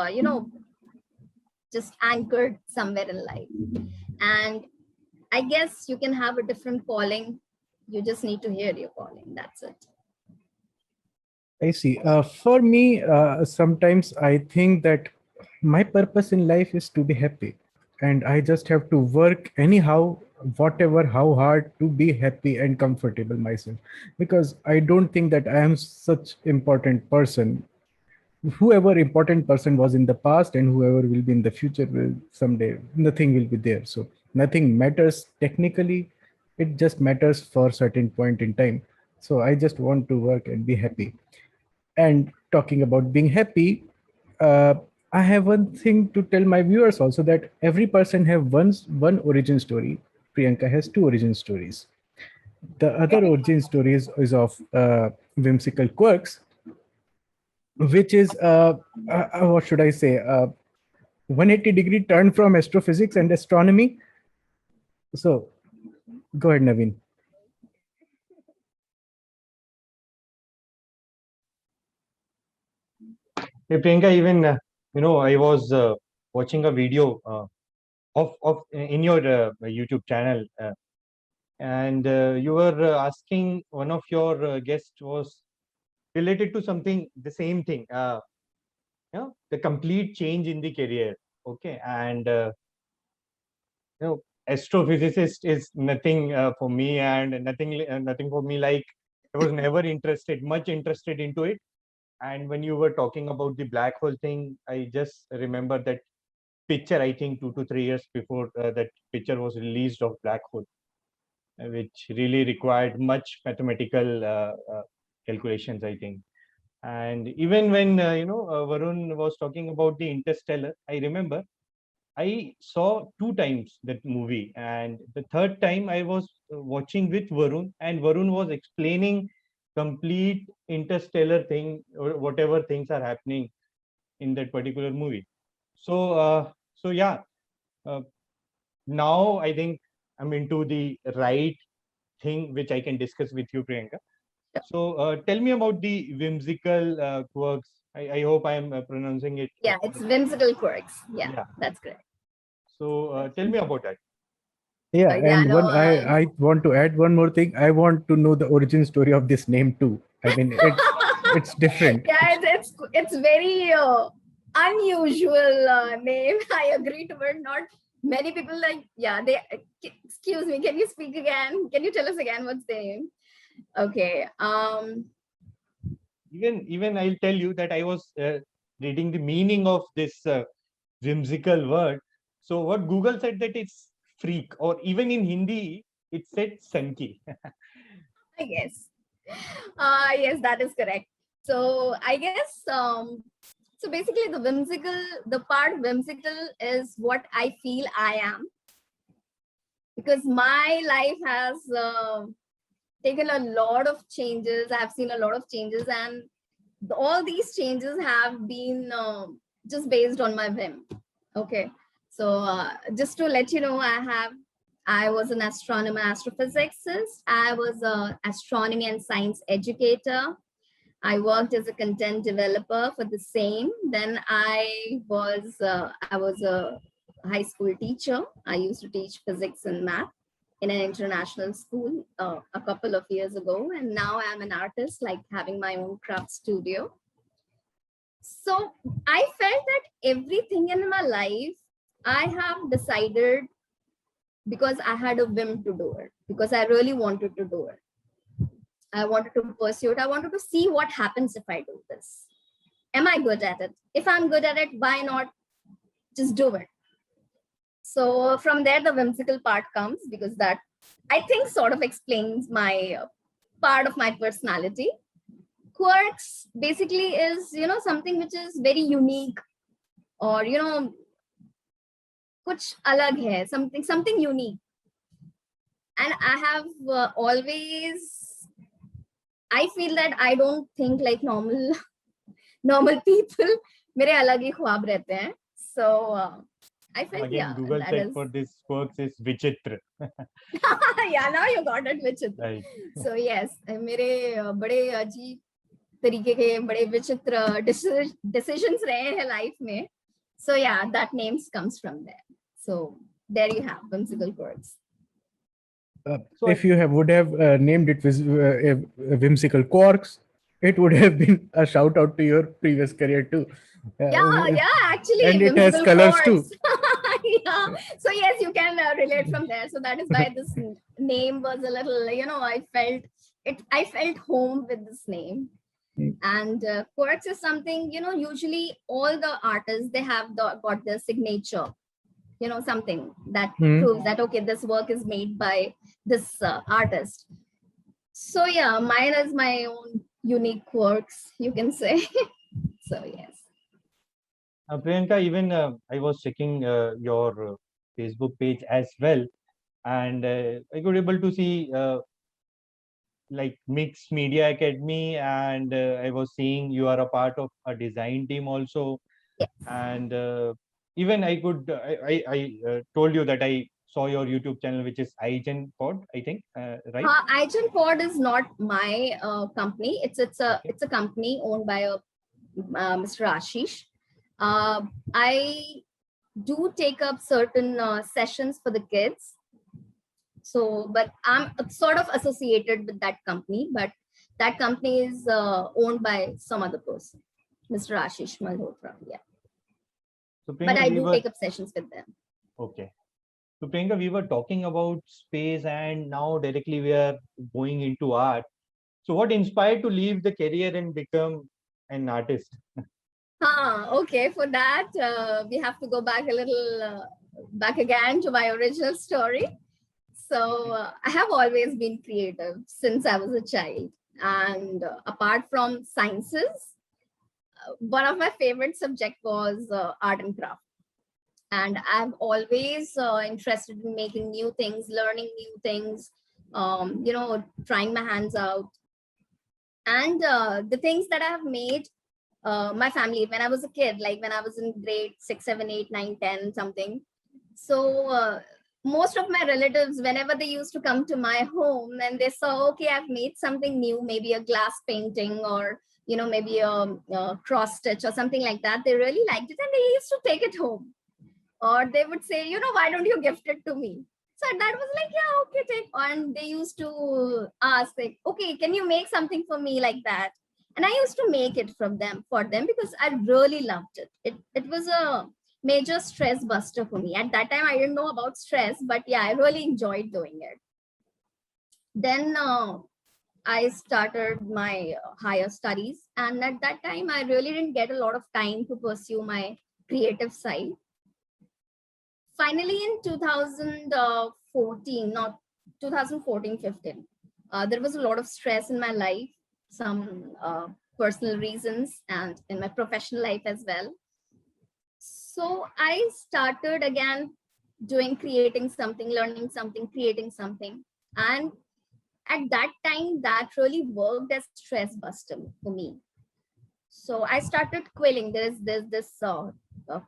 just anchored somewhere in life. And I guess you can have a different calling. You just need to hear your calling. That's it. I see. For me, sometimes I think that my purpose in life is to be happy, and I just have to work anyhow, whatever, how hard to be happy and comfortable myself. Because I don't think that I am such important person. Whoever important person was in the past and whoever will be in the future will someday, nothing will be there. So nothing matters technically. It just matters for certain point in time. So I just want to work and be happy. And talking about being happy, uh, I have one thing to tell my viewers also, that every person have one origin story. Priyanka has two origin stories. The other origin story is of Whimsical Quirks, which is what should I say, 180-degree turn from astrophysics and astronomy. So go ahead, Naveen. Hey, Priyanka, even I was watching a video of in your YouTube channel, and you were asking, one of your guests was related to something, the same thing, the complete change in the career. Okay, and astrophysicist is nothing for me, and nothing for me. Like, I was never much interested into it. And when you were talking about the black hole thing, I just remember that picture, I think 2 to 3 years before that picture was released of black hole, which really required much mathematical calculations, I think. And even when Varun was talking about the Interstellar, I remember I saw 2 times that movie, and the third time I was watching with Varun, and Varun was explaining complete interstellar thing, or whatever things are happening in that particular movie. So yeah, uh, now I think I'm into the right thing which I can discuss with you, Priyanka. So tell me about the whimsical quirks. I hope I am pronouncing it. Yeah, it's Whimsical Quirks. Yeah, Yeah. that's correct. So tell me about that. Yeah, Yeah, and no, one I want to add one more thing. I want to know the origin story of this name too. I mean, it's different. yeah, it's very unusual name. I agree to it. Not many people like. Yeah, they. Excuse me. Can you speak again? Can you tell us again what's the name? Okay. Even I'll tell you that I was reading the meaning of this whimsical word. So what Google said, that it's freak, or even in Hindi it said sanki. I guess. Yes, that is correct. So I guess. So basically, the part whimsical is what I feel I am, because my life has taken a lot of changes. I've seen a lot of changes, and all these changes have been just based on my whim. Okay, so just to let you know, I was an astronomer, astrophysicist. I was a astronomy and science educator. I worked as a content developer for the same. Then I was a high school teacher. I used to teach physics and math in an international school a couple of years ago, and now I'm an artist, like having my own craft studio. So I felt that everything in my life I have decided because I had a whim to do it, because I really wanted to do it. I wanted to pursue it. I wanted to see what happens if I do this. Am I good at it? If I'm good at it, why not just do it? So from there, the whimsical part comes, because that, I think, sort of explains my part of my personality. Quirks basically is, something which is very unique, or, kuch alag hai, something unique. And I have always, I feel that I don't think like normal people. मेरे अलग ही ख्वाब रहते हैं. So I felt, Again, yeah, Google that said is. for this quirks is vichitra. Yeah, now you got it, Vichitra. Right. So yes, मेरे बड़े अजीब तरीके के बड़े विचित्र decisions रहे हैं life में. So yeah, that name comes from there. So there you have Whimsical Quirks. So if you would have named it Whimsical Quirks, it would have been a shout out to your previous career too. Yeah, actually, and it has Whimsical colors Quirks. too. Yeah, so yes, you can relate from there. So that is why this name was a little, I felt home with this name. And Quirks is something, usually all the artists, they have got their signature, something that proves that, okay, this work is made by this artist. So yeah, mine is my own unique quirks, you can say. So yes. Priyanka, even I was checking your Facebook page as well, and I could able to see like Mixed Media Academy, and I was seeing you are a part of a design team also. Yes. And even I could I told you that I saw your YouTube channel, which is iGen Pod, I think, right? iGen Pod is not my company. It's a company owned by a Mr. Ashish. I do take up certain sessions for the kids. So, but I'm sort of associated with that company, but that company is owned by some other person, Mr. Ashish Malhotra. Yeah. So, but I do take up sessions with them. Okay. So, Priyanka, we were talking about space, and now directly we are going into art. So, what inspired to leave the career and become an artist? Okay. For that, we have to go back a little back again to my original story. So I have always been creative since I was a child. And apart from sciences, one of my favorite subjects was art and craft. And I'm always interested in making new things, learning new things, trying my hands out. And the things that I have made, my family, when I was a kid, like when I was in grade 6, 7, 8, 9, 10, something. So most of my relatives, whenever they used to come to my home and they saw, okay, I've made something new, maybe a glass painting or, maybe a cross stitch or something like that, they really liked it and they used to take it home. Or they would say, why don't you gift it to me? So that was like, yeah, okay, take. And they used to ask, like, okay, can you make something for me like that? And I used to make it for them because I really loved it. It was a major stress buster for me. At that time, I didn't know about stress, but yeah, I really enjoyed doing it. Then I started my higher studies. And at that time, I really didn't get a lot of time to pursue my creative side. Finally, in 2014, not 2014-15, there was a lot of stress in my life, some personal reasons, and in my professional life as well. So I started again creating something, learning something, creating something. And at that time, that really worked as stress buster for me. So I started quilling. There's this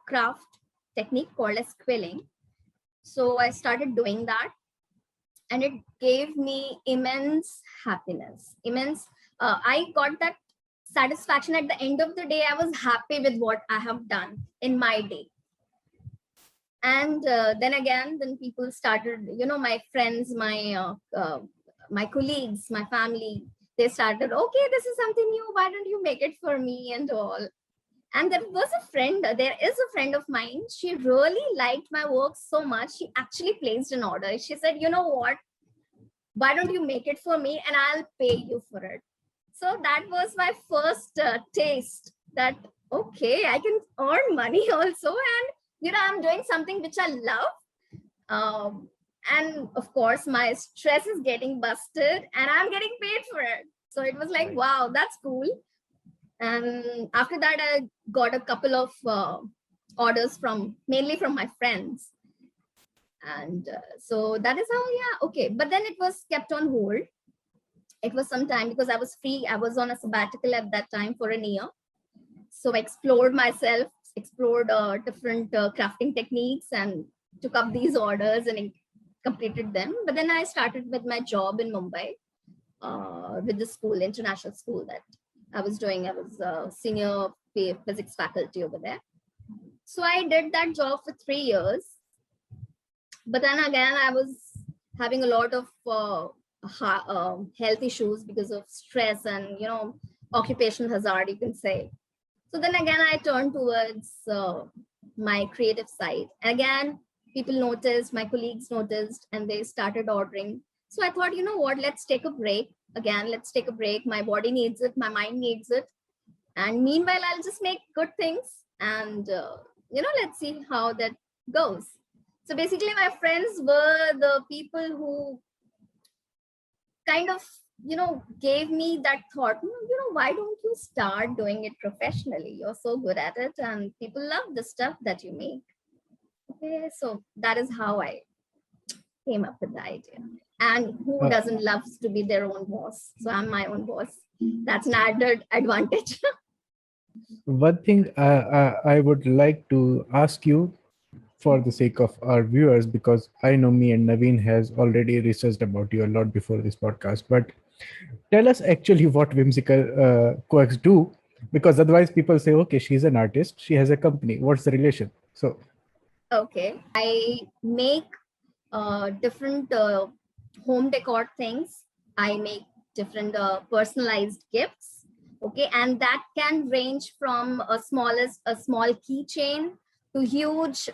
craft technique called as quilling. So I started doing that, and it gave me immense happiness. I got that satisfaction at the end of the day. I was happy with what I have done in my day. And then people started, my friends, my colleagues, my family, they started, okay, this is something new. Why don't you make it for me and all? And there is a friend of mine. She really liked my work so much. She actually placed an order. She said, you know what? Why don't you make it for me and I'll pay you for it? So that was my first taste that, okay, I can earn money also. And, I'm doing something which I love. And of course, my stress is getting busted and I'm getting paid for it. So it was like, right. Wow, that's cool. And after that, I got a couple of orders mainly from my friends. And so that is how, yeah, okay. But then it was kept on hold. It was some time because I was free. I was on a sabbatical at that time for a year. So I explored myself, explored different crafting techniques and took up these orders and completed them. But then I started with my job in Mumbai with the school, international school that I was a senior physics faculty over there. So I did that job for 3 years. But then again, I was having a lot of health issues because of stress and, occupational hazard, you can say. So then again, I turned towards my creative side. And again, people noticed, my colleagues noticed, and they started ordering. So I thought, you know what, let's take a break. Again, let's take a break. My body needs it, my mind needs it. And meanwhile, I'll just make good things and, let's see how that goes. So basically, my friends were the people who kind of, gave me that thought, why don't you start doing it professionally? You're so good at it and people love the stuff that you make. Okay, so that is how I came up with the idea. And who doesn't love to be their own boss? So I'm my own boss. That's an added advantage. One thing I would like to ask you, for the sake of our viewers, because I know me and Naveen has already researched about you a lot before this podcast, but tell us actually what Whimsical Quirks do, because otherwise people say, okay, she's an artist, she has a company. What's the relation? So, okay, I make different home decor things. I make different personalized gifts. Okay, and that can range from a small keychain to huge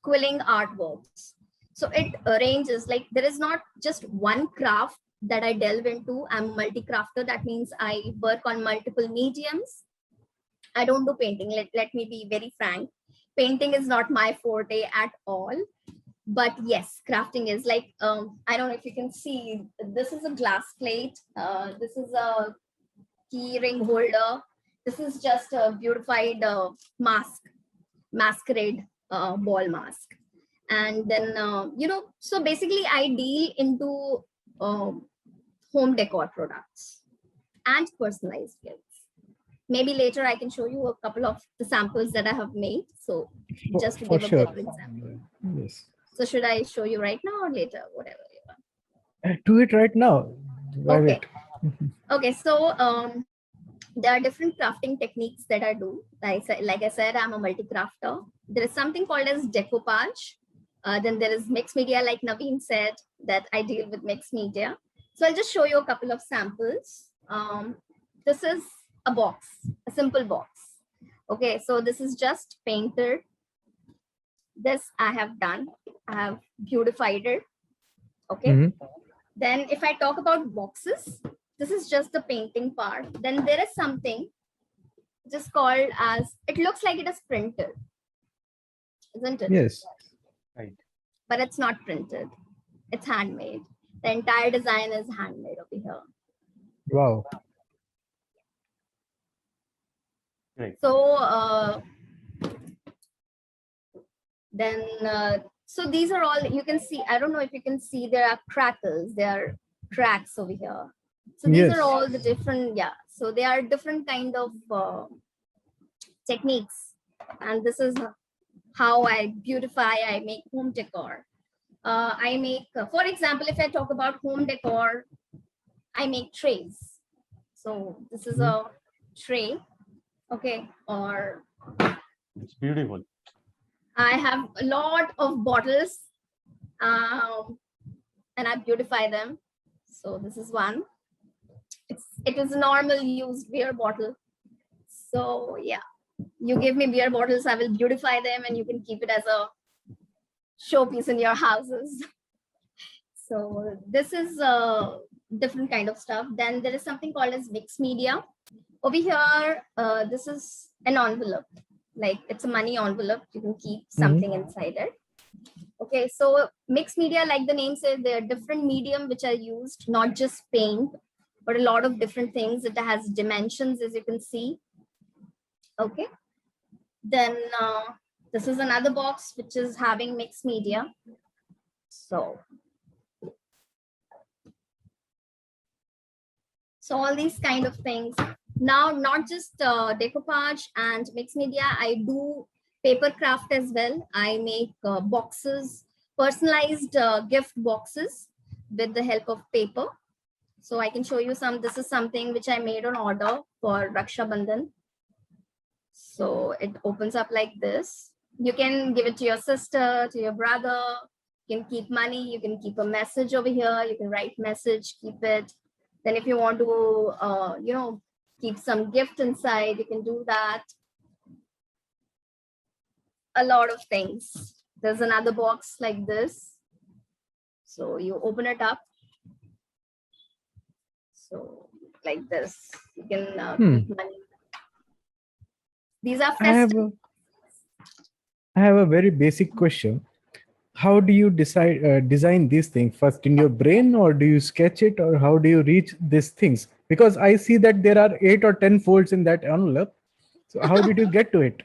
quilling artworks. So it ranges, like there is not just one craft that I delve into. I'm a multi-crafter. That means I work on multiple mediums. I don't do painting. Let me be very frank. Painting is not my forte at all. But yes, crafting is like, I don't know if you can see, this is a glass plate. This is a key ring holder. This is just a beautified masquerade ball mask. And then, so basically I deal into home decor products and personalized gifts. Maybe later I can show you a couple of the samples that I have made. So just to give a better example. Yes. So should I show you right now or later, whatever you want? Do it right now. Why Okay. wait? Okay, so there are different crafting techniques that I do. Like I said, I'm a multi-crafter. There is something called as decoupage. Then there is mixed media, like Naveen said, that I deal with mixed media. So I'll just show you a couple of samples. This is a box, a simple box. Okay, so this is just painted. This I have done. I have beautified it. Okay. Mm-hmm. Then if I talk about boxes, this is just the painting part. Then there is something just called as, it looks like it is printed, isn't it? Yes. Right. But it's not printed. It's handmade. The entire design is handmade over here. Wow. Right. So then, so these are all, you can see, I don't know if you can see, there are crackles, there are cracks over here. So these Yes. are all the different, so they are different kind of techniques. And this is how I beautify, I make home decor. I make, for example, if I talk about home decor, I make trays. So this is a tray, okay, or It's beautiful. I have a lot of bottles and I beautify them. So this is one. It is a normal used beer bottle. So yeah, you give me beer bottles, I will beautify them and you can keep it as a showpiece in your houses. So this is a different kind of stuff. Then there is something called as mixed media. Over here, this is an envelope. Like it's a money envelope. You can keep something inside it. Okay, so mixed media, like the name says, there are different medium which are used, not just paint, but a lot of different things. It has dimensions, as you can see. Okay. Then this is another box which is having mixed media. So all these kind of things. Now, not just decoupage and mixed media, I do paper craft as well. I make boxes, personalized gift boxes with the help of paper. So I can show you some. This is something which I made on order for Raksha Bandhan. So it opens up like this. You can give it to your sister, to your brother. You can keep money. You can keep a message over here. You can write message, keep it. Then if you want to, keep some gift inside, you can do that. A lot of things. There's another box like this. So you open it up. So like this, you can keep money. These are festive. I have a very basic question. How do you design these things first in your brain, or do you sketch it, or how do you reach these things? Because I see that there are 8 or 10 folds in that envelope. So how did you get to it?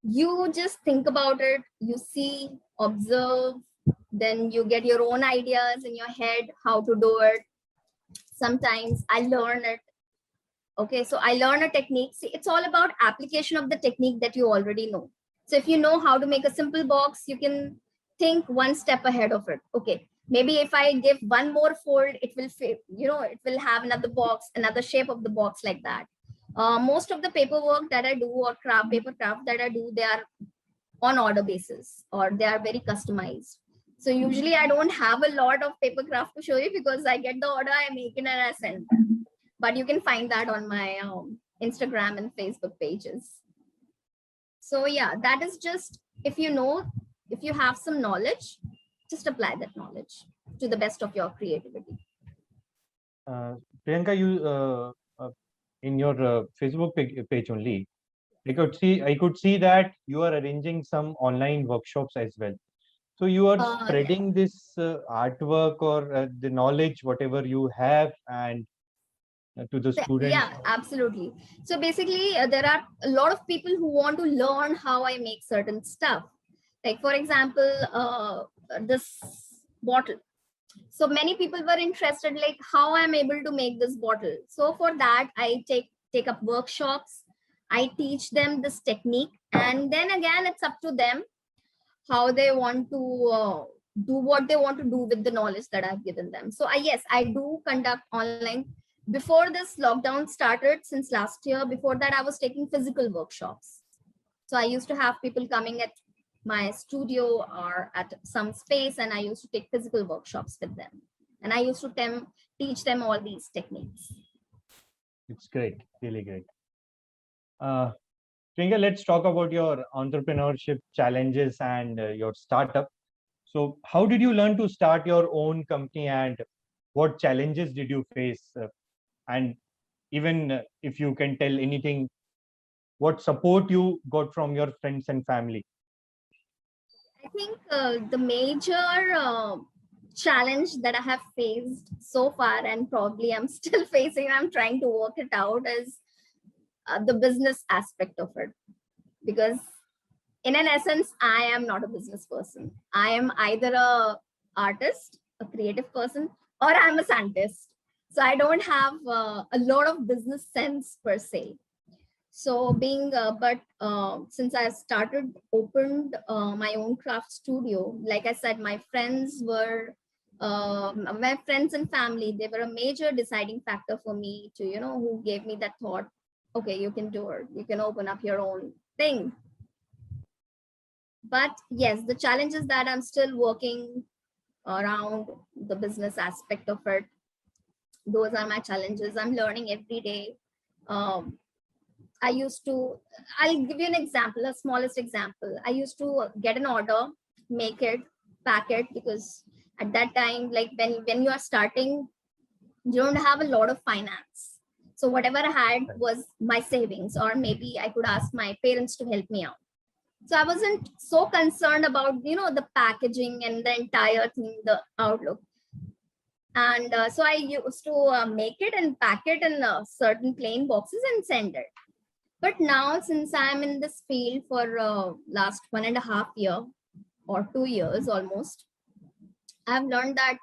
You just think about it, you see, observe, then you get your own ideas in your head how to do it. Sometimes I learn it. Okay, so I learn a technique. See, it's all about application of the technique that you already know. So if you know how to make a simple box, you can think one step ahead of it. Okay, maybe if I give one more fold, it will fit, it will have another box, another shape of the box, like that. Most of the paperwork that I do, or paper craft that I do, they are on order basis, or they are very customized. So usually I don't have a lot of paper craft to show you, because I get the order, I make it, and I send them. But you can find that on my Instagram and Facebook pages. So yeah, that is just, if you have some knowledge, just apply that knowledge to the best of your creativity. Priyanka, you in your Facebook page only, I could see that you are arranging some online workshops as well. So you are spreading this artwork or the knowledge, whatever you have, and to the students. Yeah, absolutely. So basically, there are a lot of people who want to learn how I make certain stuff. Like for example, this bottle. So many people were interested, like how I'm able to make this bottle. So for that, I take up workshops. I teach them this technique, and then again, it's up to them how they want to do what they want to do with the knowledge that I've given them. So yes, I do conduct online. Before this lockdown started, since last year, before that, I was taking physical workshops. So I used to have people coming at my studio or at some space, and I used to take physical workshops with them. And I used to teach them all these techniques. It's great, really great. Priyanka, let's talk about your entrepreneurship challenges and your startup. So how did you learn to start your own company, and what challenges did you face? And even if you can tell anything, what support you got from your friends and family? I think the major challenge that I have faced so far, and probably I'm still facing, I'm trying to work it out, is the business aspect of it. Because in an essence, I am not a business person. I am either a artist, a creative person, or I'm a scientist. So I don't have a lot of business sense per se. So since I opened my own craft studio, like I said, my friends and family, they were a major deciding factor for me to, who gave me that thought, okay, you can do it. You can open up your own thing. But yes, the challenge is that I'm still working around the business aspect of it. Those are my challenges. I'm learning every day. I'll give you an example, a smallest example. I used to get an order, make it, pack it, because at that time, like when you are starting, you don't have a lot of finance. So whatever I had was my savings, or maybe I could ask my parents to help me out. So I wasn't so concerned about, the packaging and the entire thing, the outlook. And so I used to make it and pack it in certain plain boxes and send it. But now, since I'm in this field for last 1.5 years or 2 years almost, I've learned that,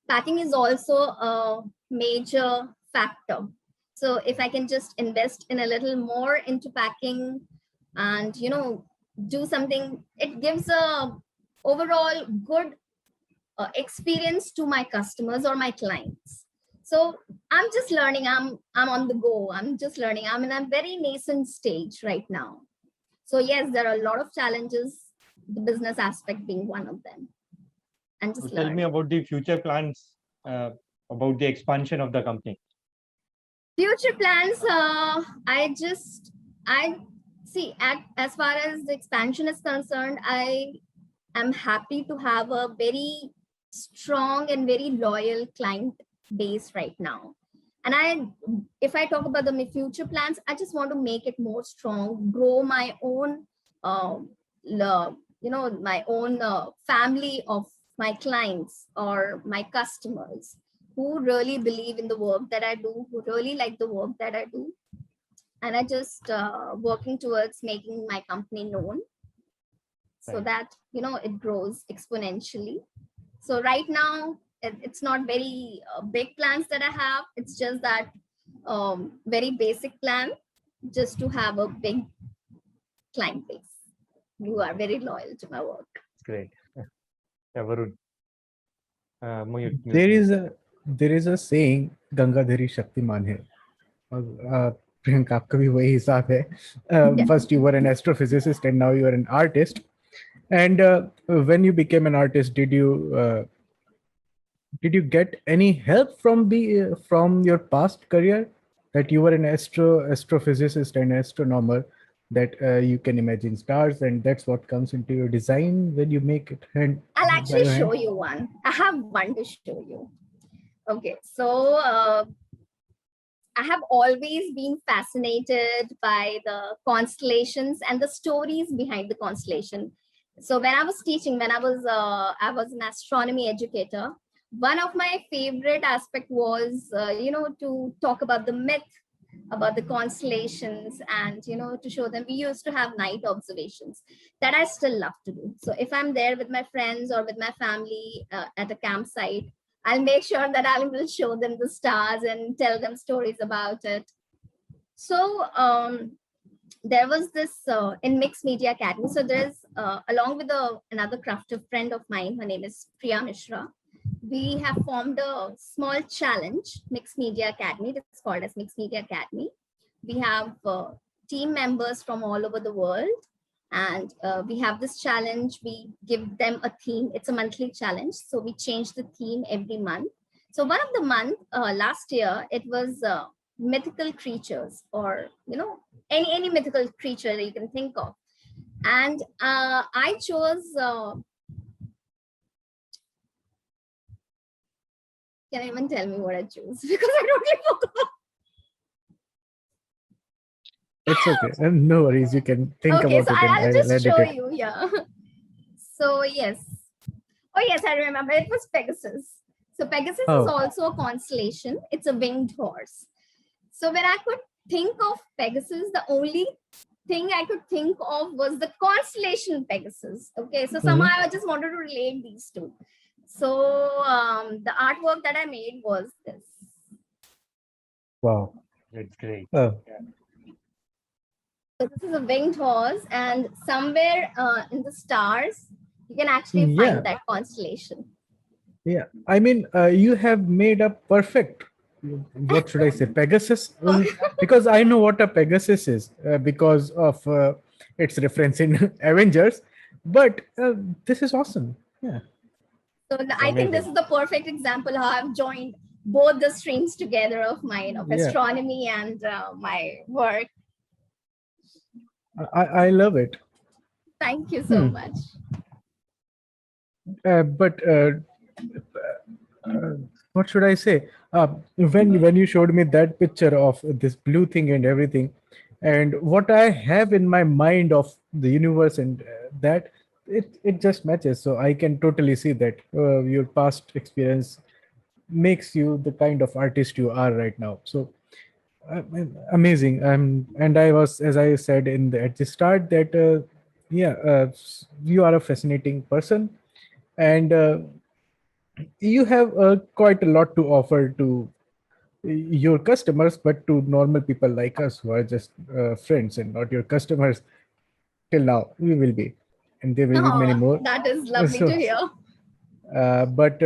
packing is also a major factor. So if I can just invest in a little more into packing and, do something, it gives a overall good experience to my customers or my clients. So I'm just learning. I'm on the go. I'm just learning. I'm in a very nascent stage right now. So yes, there are a lot of challenges, the business aspect being one of them. And So just tell me learn. about the future plans, about the expansion of the company. Future plans, I see as far as the expansion is concerned, I am happy to have a very strong and very loyal client base right now. And if I talk about the future plans, I just want to make it more strong, grow my own, my own family of my clients or my customers who really believe in the work that I do, who really like the work that I do. And I just working towards making my company known so Right. that, it grows exponentially. So right now, it's not very big plans that I have. It's just that very basic plan, just to have a big client base who are very loyal to my work. It's great. Yeah, Varun. Mayur, you There say. is a saying, Gangadhari Shaktimaan है. और प्रियंका आपका भी वही हिसाब है. Yeah. First you were an astrophysicist and now you are an artist. And when you became an artist, did you get any help from from your past career, that you were an astrophysicist and astronomer, that you can imagine stars and that's what comes into your design when you make it I'll by actually your hand? show you one. I have one to show you. Okay, so I have always been fascinated by the constellations and the stories behind the constellation. So when I was teaching, when I was an astronomy educator, one of my favorite aspect was, to talk about the myth about the constellations, and to show them. We used to have night observations that I still love to do. So if I'm there with my friends or with my family at a campsite, I'll make sure that I will show them the stars and tell them stories about it. So there was this in Mixed Media Academy. So there's along with another crafter friend of mine, her name is Priya Mishra. We have formed a small challenge, Mixed Media Academy. It's called as Mixed Media Academy. We have team members from all over the world, and we have this challenge. We give them a theme. It's a monthly challenge, so we change the theme every month. So one of the month last year, it was mythical creatures, or any mythical creature that you can think of. And I chose can anyone tell me what I chose? Because I totally forgot. It's okay. No worries. You can think Okay, about so it and I'll I'll just edit show it. you. Yeah. So yes. Oh yes, I remember. It was Pegasus. So Pegasus is Oh, also a constellation. It's a winged horse. So when I could think of Pegasus, the only thing I could think of was the constellation Pegasus. Okay, so somehow I just wanted to relate these two. So the artwork that I made was this. wow. It's great. Oh, So this is a winged horse, and somewhere in the stars, you can actually yeah. find that constellation. Yeah. I mean, you have made a perfect, what should I say, Pegasus? Because I know what a Pegasus is because of its reference in Avengers. But this is awesome. Yeah. So I think this is the perfect example how I've joined both the streams together of mine, of Yeah. astronomy and my work. I love it. Thank you so much. But what should I say? When you showed me that picture of this blue thing and everything, and what I have in my mind of the universe and that it just matches. So I can totally see that your past experience makes you the kind of artist you are right now. So amazing. And I was, as I said at the start, that you are a fascinating person, and you have quite a lot to offer to your customers, but to normal people like us who are just friends and not your customers. Till now we will be, and there will be many Oh, more. that is lovely to So hear. But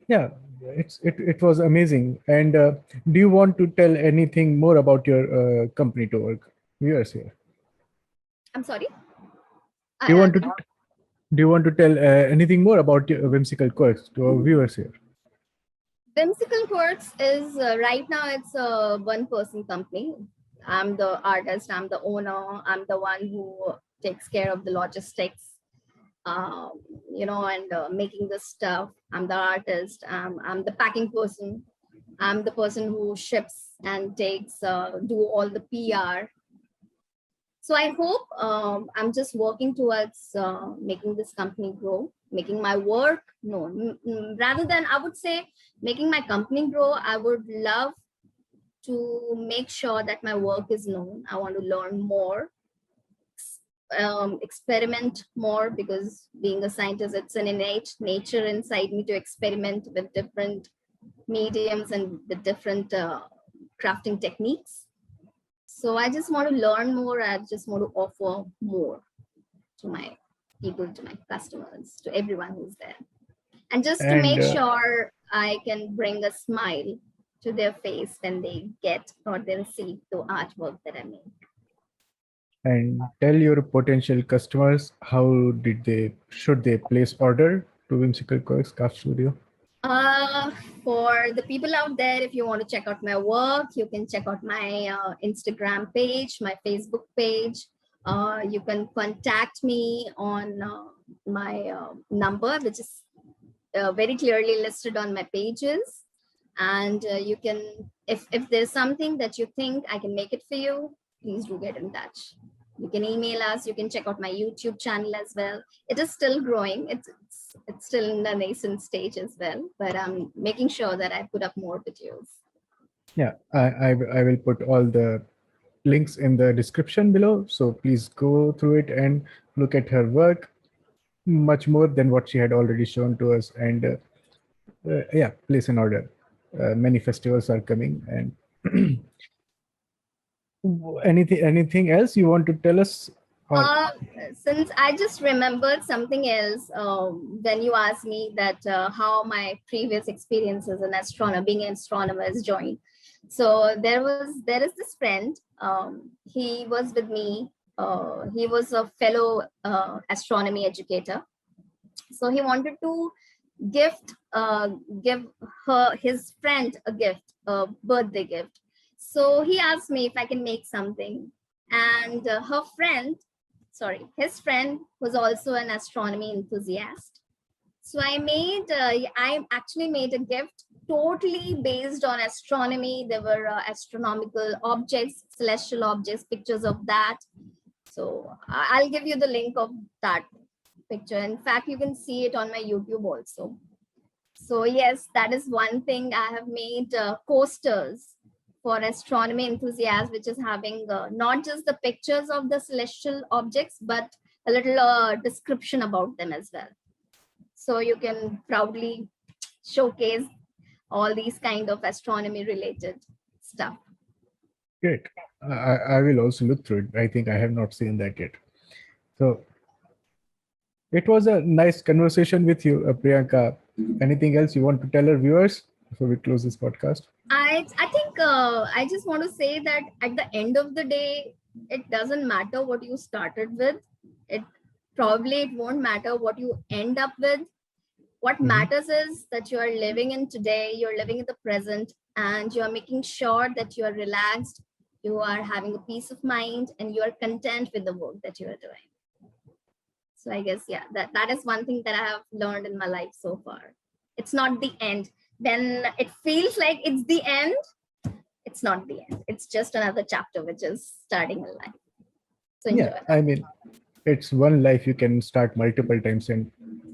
yeah, it was amazing. And do you want to tell anything more about your company to our viewers here? I'm sorry. Do you I, want to do you want to tell anything more about your whimsical quirks to our viewers here? Whimsical Quirks is right now it's a one-person company. I'm the artist, I'm the owner, I'm the one who takes care of the logistics, um, and making the stuff. I'm the artist, I'm the packing person, I'm the person who ships and takes, do all the PR. So I hope I'm just working towards making this company grow, making my work known. Rather than, I would say, making my company grow, I would love to make sure that my work is known. I want to learn more, experiment more, because being a scientist, it's an innate nature inside me to experiment with different mediums and with different crafting techniques. So I just want to learn more. I just want to offer more to my people, to my customers, to everyone who's there. And just to And make sure I can bring a smile to their face when they get or they receive the artwork that I make. and tell your potential customers how should they place order to Whimsical Quirks Craft Studio. Uh, for the people out there, if you want to check out my work, you can check out my Instagram page, my Facebook page. You can contact me on my number, which is very clearly listed on my pages. And you can, if there's something that you think I can make it for you, please do get in touch. You can email us. You can check out my YouTube channel as well. It is still growing. It's still in the nascent stage as well, but I'm making sure that I put up more videos. Yeah, I will put all the links in the description below. So please go through it and look at her work much more than what she had already shown to us. And yeah, place an order. Many festivals are coming. And anything else you want to tell us? Or Uh, since I just remembered something else when you asked me that how my previous experiences in astronomy, being an astronomer, is joined. So there is this friend. He was with me. He was a fellow astronomy educator. So he wanted to gift give his friend a gift, a birthday gift. So he asked me if I can make something, and his friend was also an astronomy enthusiast. So I actually made a gift totally based on astronomy. There were astronomical objects, celestial objects, pictures of that. So I'll give you the link of that picture. In fact, you can see it on my YouTube also. So yes, that is one thing. I have made coasters for astronomy enthusiasts, which is having not just the pictures of the celestial objects, but a little description about them as well. So you can proudly showcase all these kind of astronomy related stuff. great. I will also look through it. I think I have not seen that yet. So it was a nice conversation with you, Priyanka. Anything else you want to tell our viewers before we close this podcast? I think I just want to say that at the end of the day, it doesn't matter what you started with. It won't matter what you end up with. What matters is that you are living in today, you're living in the present, and you are making sure that you are relaxed, you are having a peace of mind, and you are content with the work that you are doing. So I guess, yeah, that is one thing that I have learned in my life so far. It's not the end. When it feels like it's the end, it's not the end. It's just another chapter which is starting in life. So enjoy. Yeah, I mean, it's one life. You can start multiple times and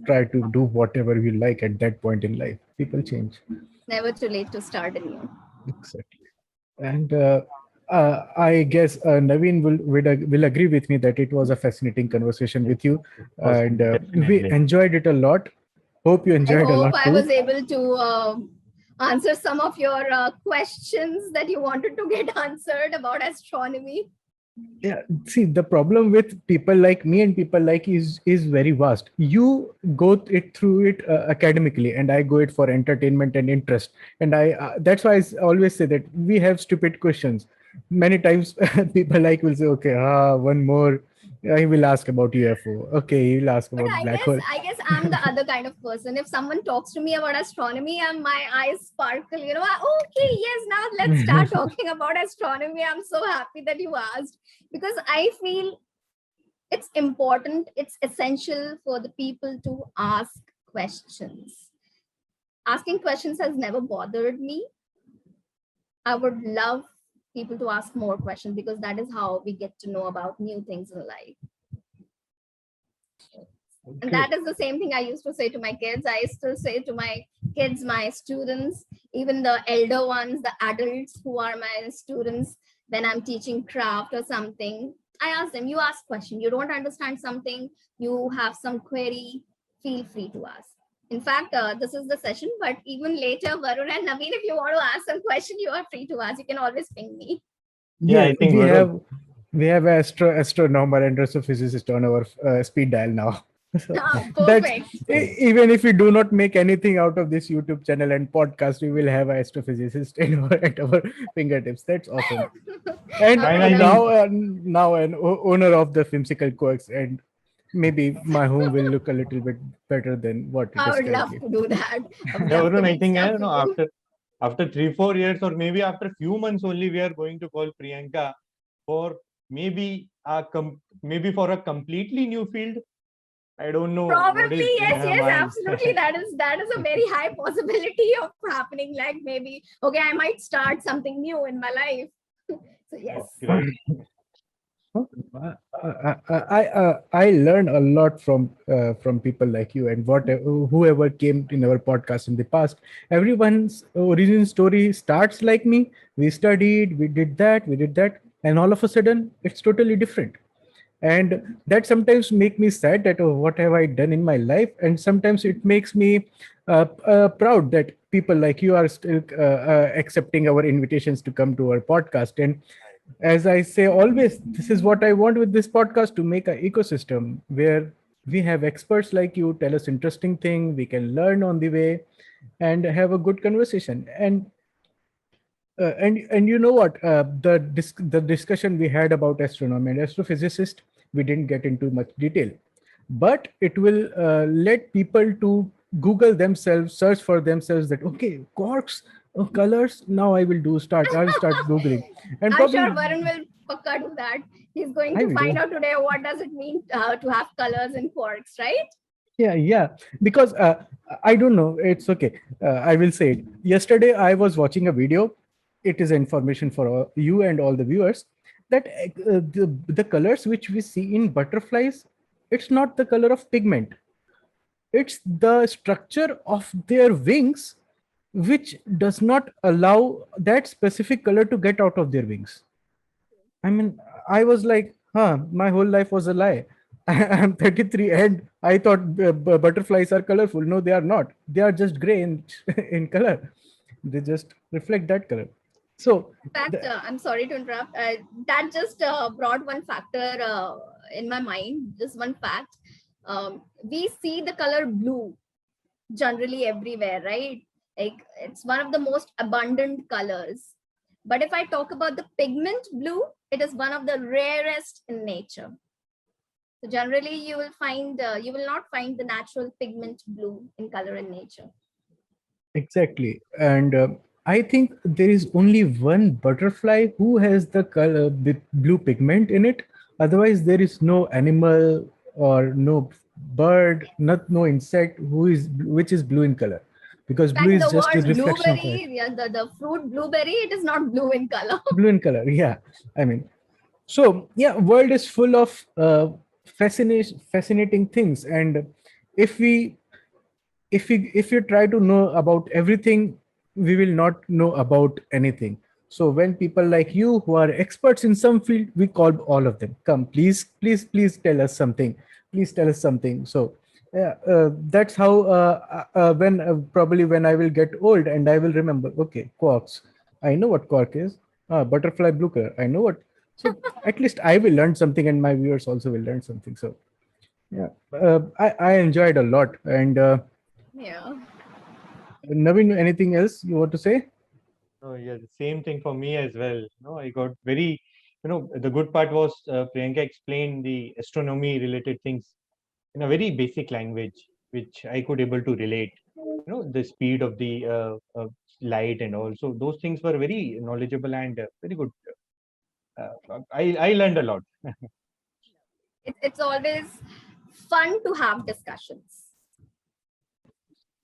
try to do whatever you like at that point in life. People change. Never too late to start anew. Exactly. And I guess Naveen will agree with me that it was a fascinating conversation with you, and we Definitely. enjoyed it a lot. Hope you I enjoyed a hope lot I too. was able to answer some of your questions that you wanted to get answered about astronomy. Yeah, see, the problem with people like me and people like is very vast. You go it through it academically, and I go it for entertainment and interest. And I that's why always say that we have stupid questions. Many times, people like will say, "Okay, one more." He will ask about UFO. Okay, he'll ask But about black hole. I guess I'm the other kind of person. If someone talks to me about astronomy and my eyes sparkle, okay, yes, now let's start talking about astronomy. I'm so happy that you asked, because I feel it's important, it's essential for the people to ask questions. Asking questions has never bothered me. I would love people to ask more questions, because that is how we get to know about new things in life. And that is the same thing I used to say to my kids. I still say to my kids, my students, even the elder ones, the adults who are my students, when I'm teaching craft or something, I ask them, you ask question. You don't understand something, you have some query, feel free to ask. In fact, this is the session, but even later, Varun and Naveen, if you want to ask some question, you are free to ask. You can always ping me. Yeah, Yes, I think Varun, we have astronomer and astrophysicist on our speed dial now. So that's Perfect. even if we do not make anything out of this YouTube channel and podcast, we will have an astrophysicist at our fingertips. That's awesome. And and Okay, I now. think now an owner of the Whimsical Quirks, and maybe my home will look a little bit better than what it I is would love currently. to do that. I would yeah, love to Varun, I make think stuff for you. after 3-4 years, or maybe after few months only, we are going to call Priyanka for maybe for a completely new field. I don't know what Probably, is in yes, her yes, mind. absolutely. That is a very high possibility of happening. Like maybe, okay, I might start something new in my life. So yes. Oh, great. I learn a lot from people like you and whoever came in our podcast in the past. Everyone's origin story starts like me. We studied, we did that, and all of a sudden it's totally different. And that sometimes make me sad that, oh, what have I done in my life? And sometimes it makes me proud that people like you are still accepting our invitations to come to our podcast. And as I say always, this is what I want with this podcast, to make an ecosystem where we have experts like you tell us interesting thing, we can learn on the way and have a good conversation. And you know what, the discussion we had about astronomy and astrophysicist, we didn't get into much detail, but it will let people to Google themselves, search for themselves that, okay, quarks, colors, now I'll start Googling. And I'm probably sure Varun will pakka do that. He's going I to will find do. out today what does it mean to have colors and quirks, right? Yeah, because I don't know, it's okay. I will say it. Yesterday I was watching a video. It is information for you and all the viewers that the colors which we see in butterflies, it's not the color of pigment, it's the structure of their wings, which does not allow that specific color to get out of their wings. I mean, I was like, my whole life was a lie. I'm 33 and I thought butterflies are colorful. No, they are not. They are just gray in, in color. They just reflect that color. So, In fact, the, I'm sorry to interrupt. That just brought one factor in my mind. Just one fact. We see the color blue generally everywhere, right? Like it's one of the most abundant colors. But if I talk about the pigment blue, it is one of the rarest in nature. So generally, you will not find the natural pigment blue in color in nature. exactly. And I think there is only one butterfly who has the color with blue pigment in it. Otherwise, there is no animal or no bird, not no insect which is blue in color, because In blue fact, is the just a word reflection of it. blueberry, yeah, the fruit blueberry, it is not blue in color. Blue in color, yeah. I mean, so yeah, world is full of fascinating things, and if we if you try to know about everything, we will not know about anything. So when people like you who are experts in some field, we call all of them, come, please tell us something, please tell us something. So yeah, that's how when probably when I will get old and I will remember, okay, quarks, I know what quark is. Butterfly blue color, I know what. So at least I will learn something, and my viewers also will learn something. So yeah, I enjoyed a lot. And Yeah. Naveen, anything else you want to say? Oh, yeah, the same thing for me as well. No, I got very, the good part was Priyanka explained the astronomy related things in a very basic language, which I could able to relate. The speed of the light and also those things were very knowledgeable and very good. I learned a lot. It's always fun to have discussions.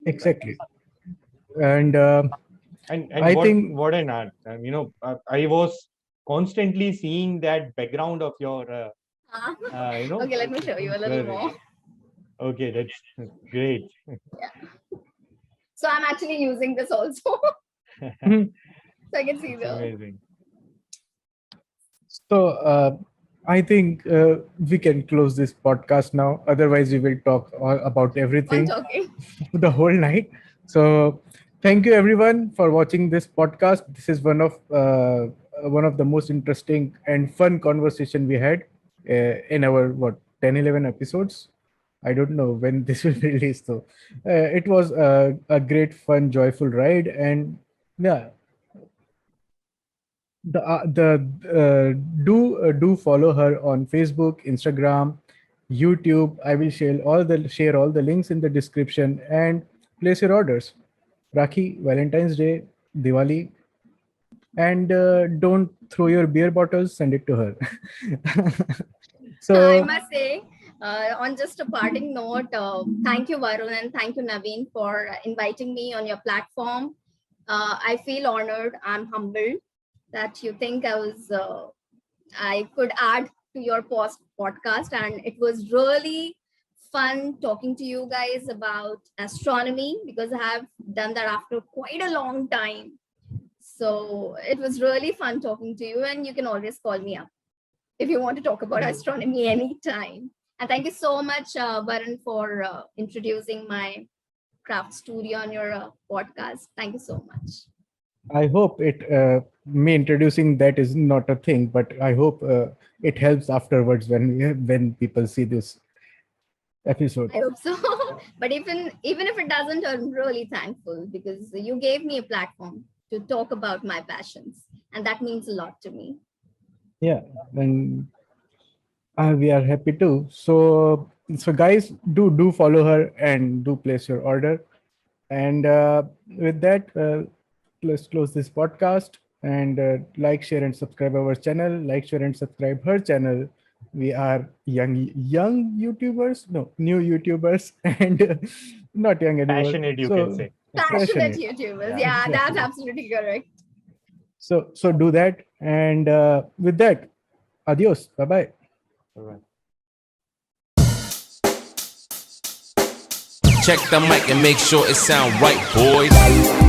Exactly. And And I think what an art. I was constantly seeing that background of your Huh? you know Okay, let me show you a things little were more. okay. That's great. So I'm actually using this also. So Mhm. I can see It's the amazing. So I think we can close this podcast now. Otherwise, we will talk all about fun everything talking. the whole night. So thank you everyone for watching this podcast. This is one of the most interesting and fun conversation we had in our 10, 11 episodes. I don't know when this will be released though. It was a great, fun, joyful ride, and yeah, the do follow her on Facebook, Instagram, YouTube. I will share all the links in the description, and place your orders. Rakhi, Valentine's Day, Diwali, and don't throw your beer bottles. Send it to her. I So must say, on just a parting note, thank you, Varun, and thank you, Naveen, for inviting me on your platform. I feel honored. I'm humbled that you think I could add to your podcast, and it was really fun talking to you guys about astronomy because I have done that after quite a long time. So it was really fun talking to you, and you can always call me up if you want to talk about astronomy anytime. And thank you so much, Varun, for introducing my craft studio on your podcast. Thank you so much. I hope me introducing that is not a thing, but I hope it helps afterwards when people see this episode. I hope so. But even if it doesn't, I'm really thankful because you gave me a platform to talk about my passions, and that means a lot to me. Yeah, and we are happy too. So guys, do follow her and do place your order. And with that, let's close this podcast and like, share, and subscribe our channel. Like, share, and subscribe her channel. We are young YouTubers, no, new YouTubers, and not young anymore. Passionate, you can So say. Passionate passionate, YouTubers. Yeah. Yeah, that's exactly. absolutely correct. So do that, and with that, adios, bye bye. Alright. Check the mic and make sure it sound right, boys.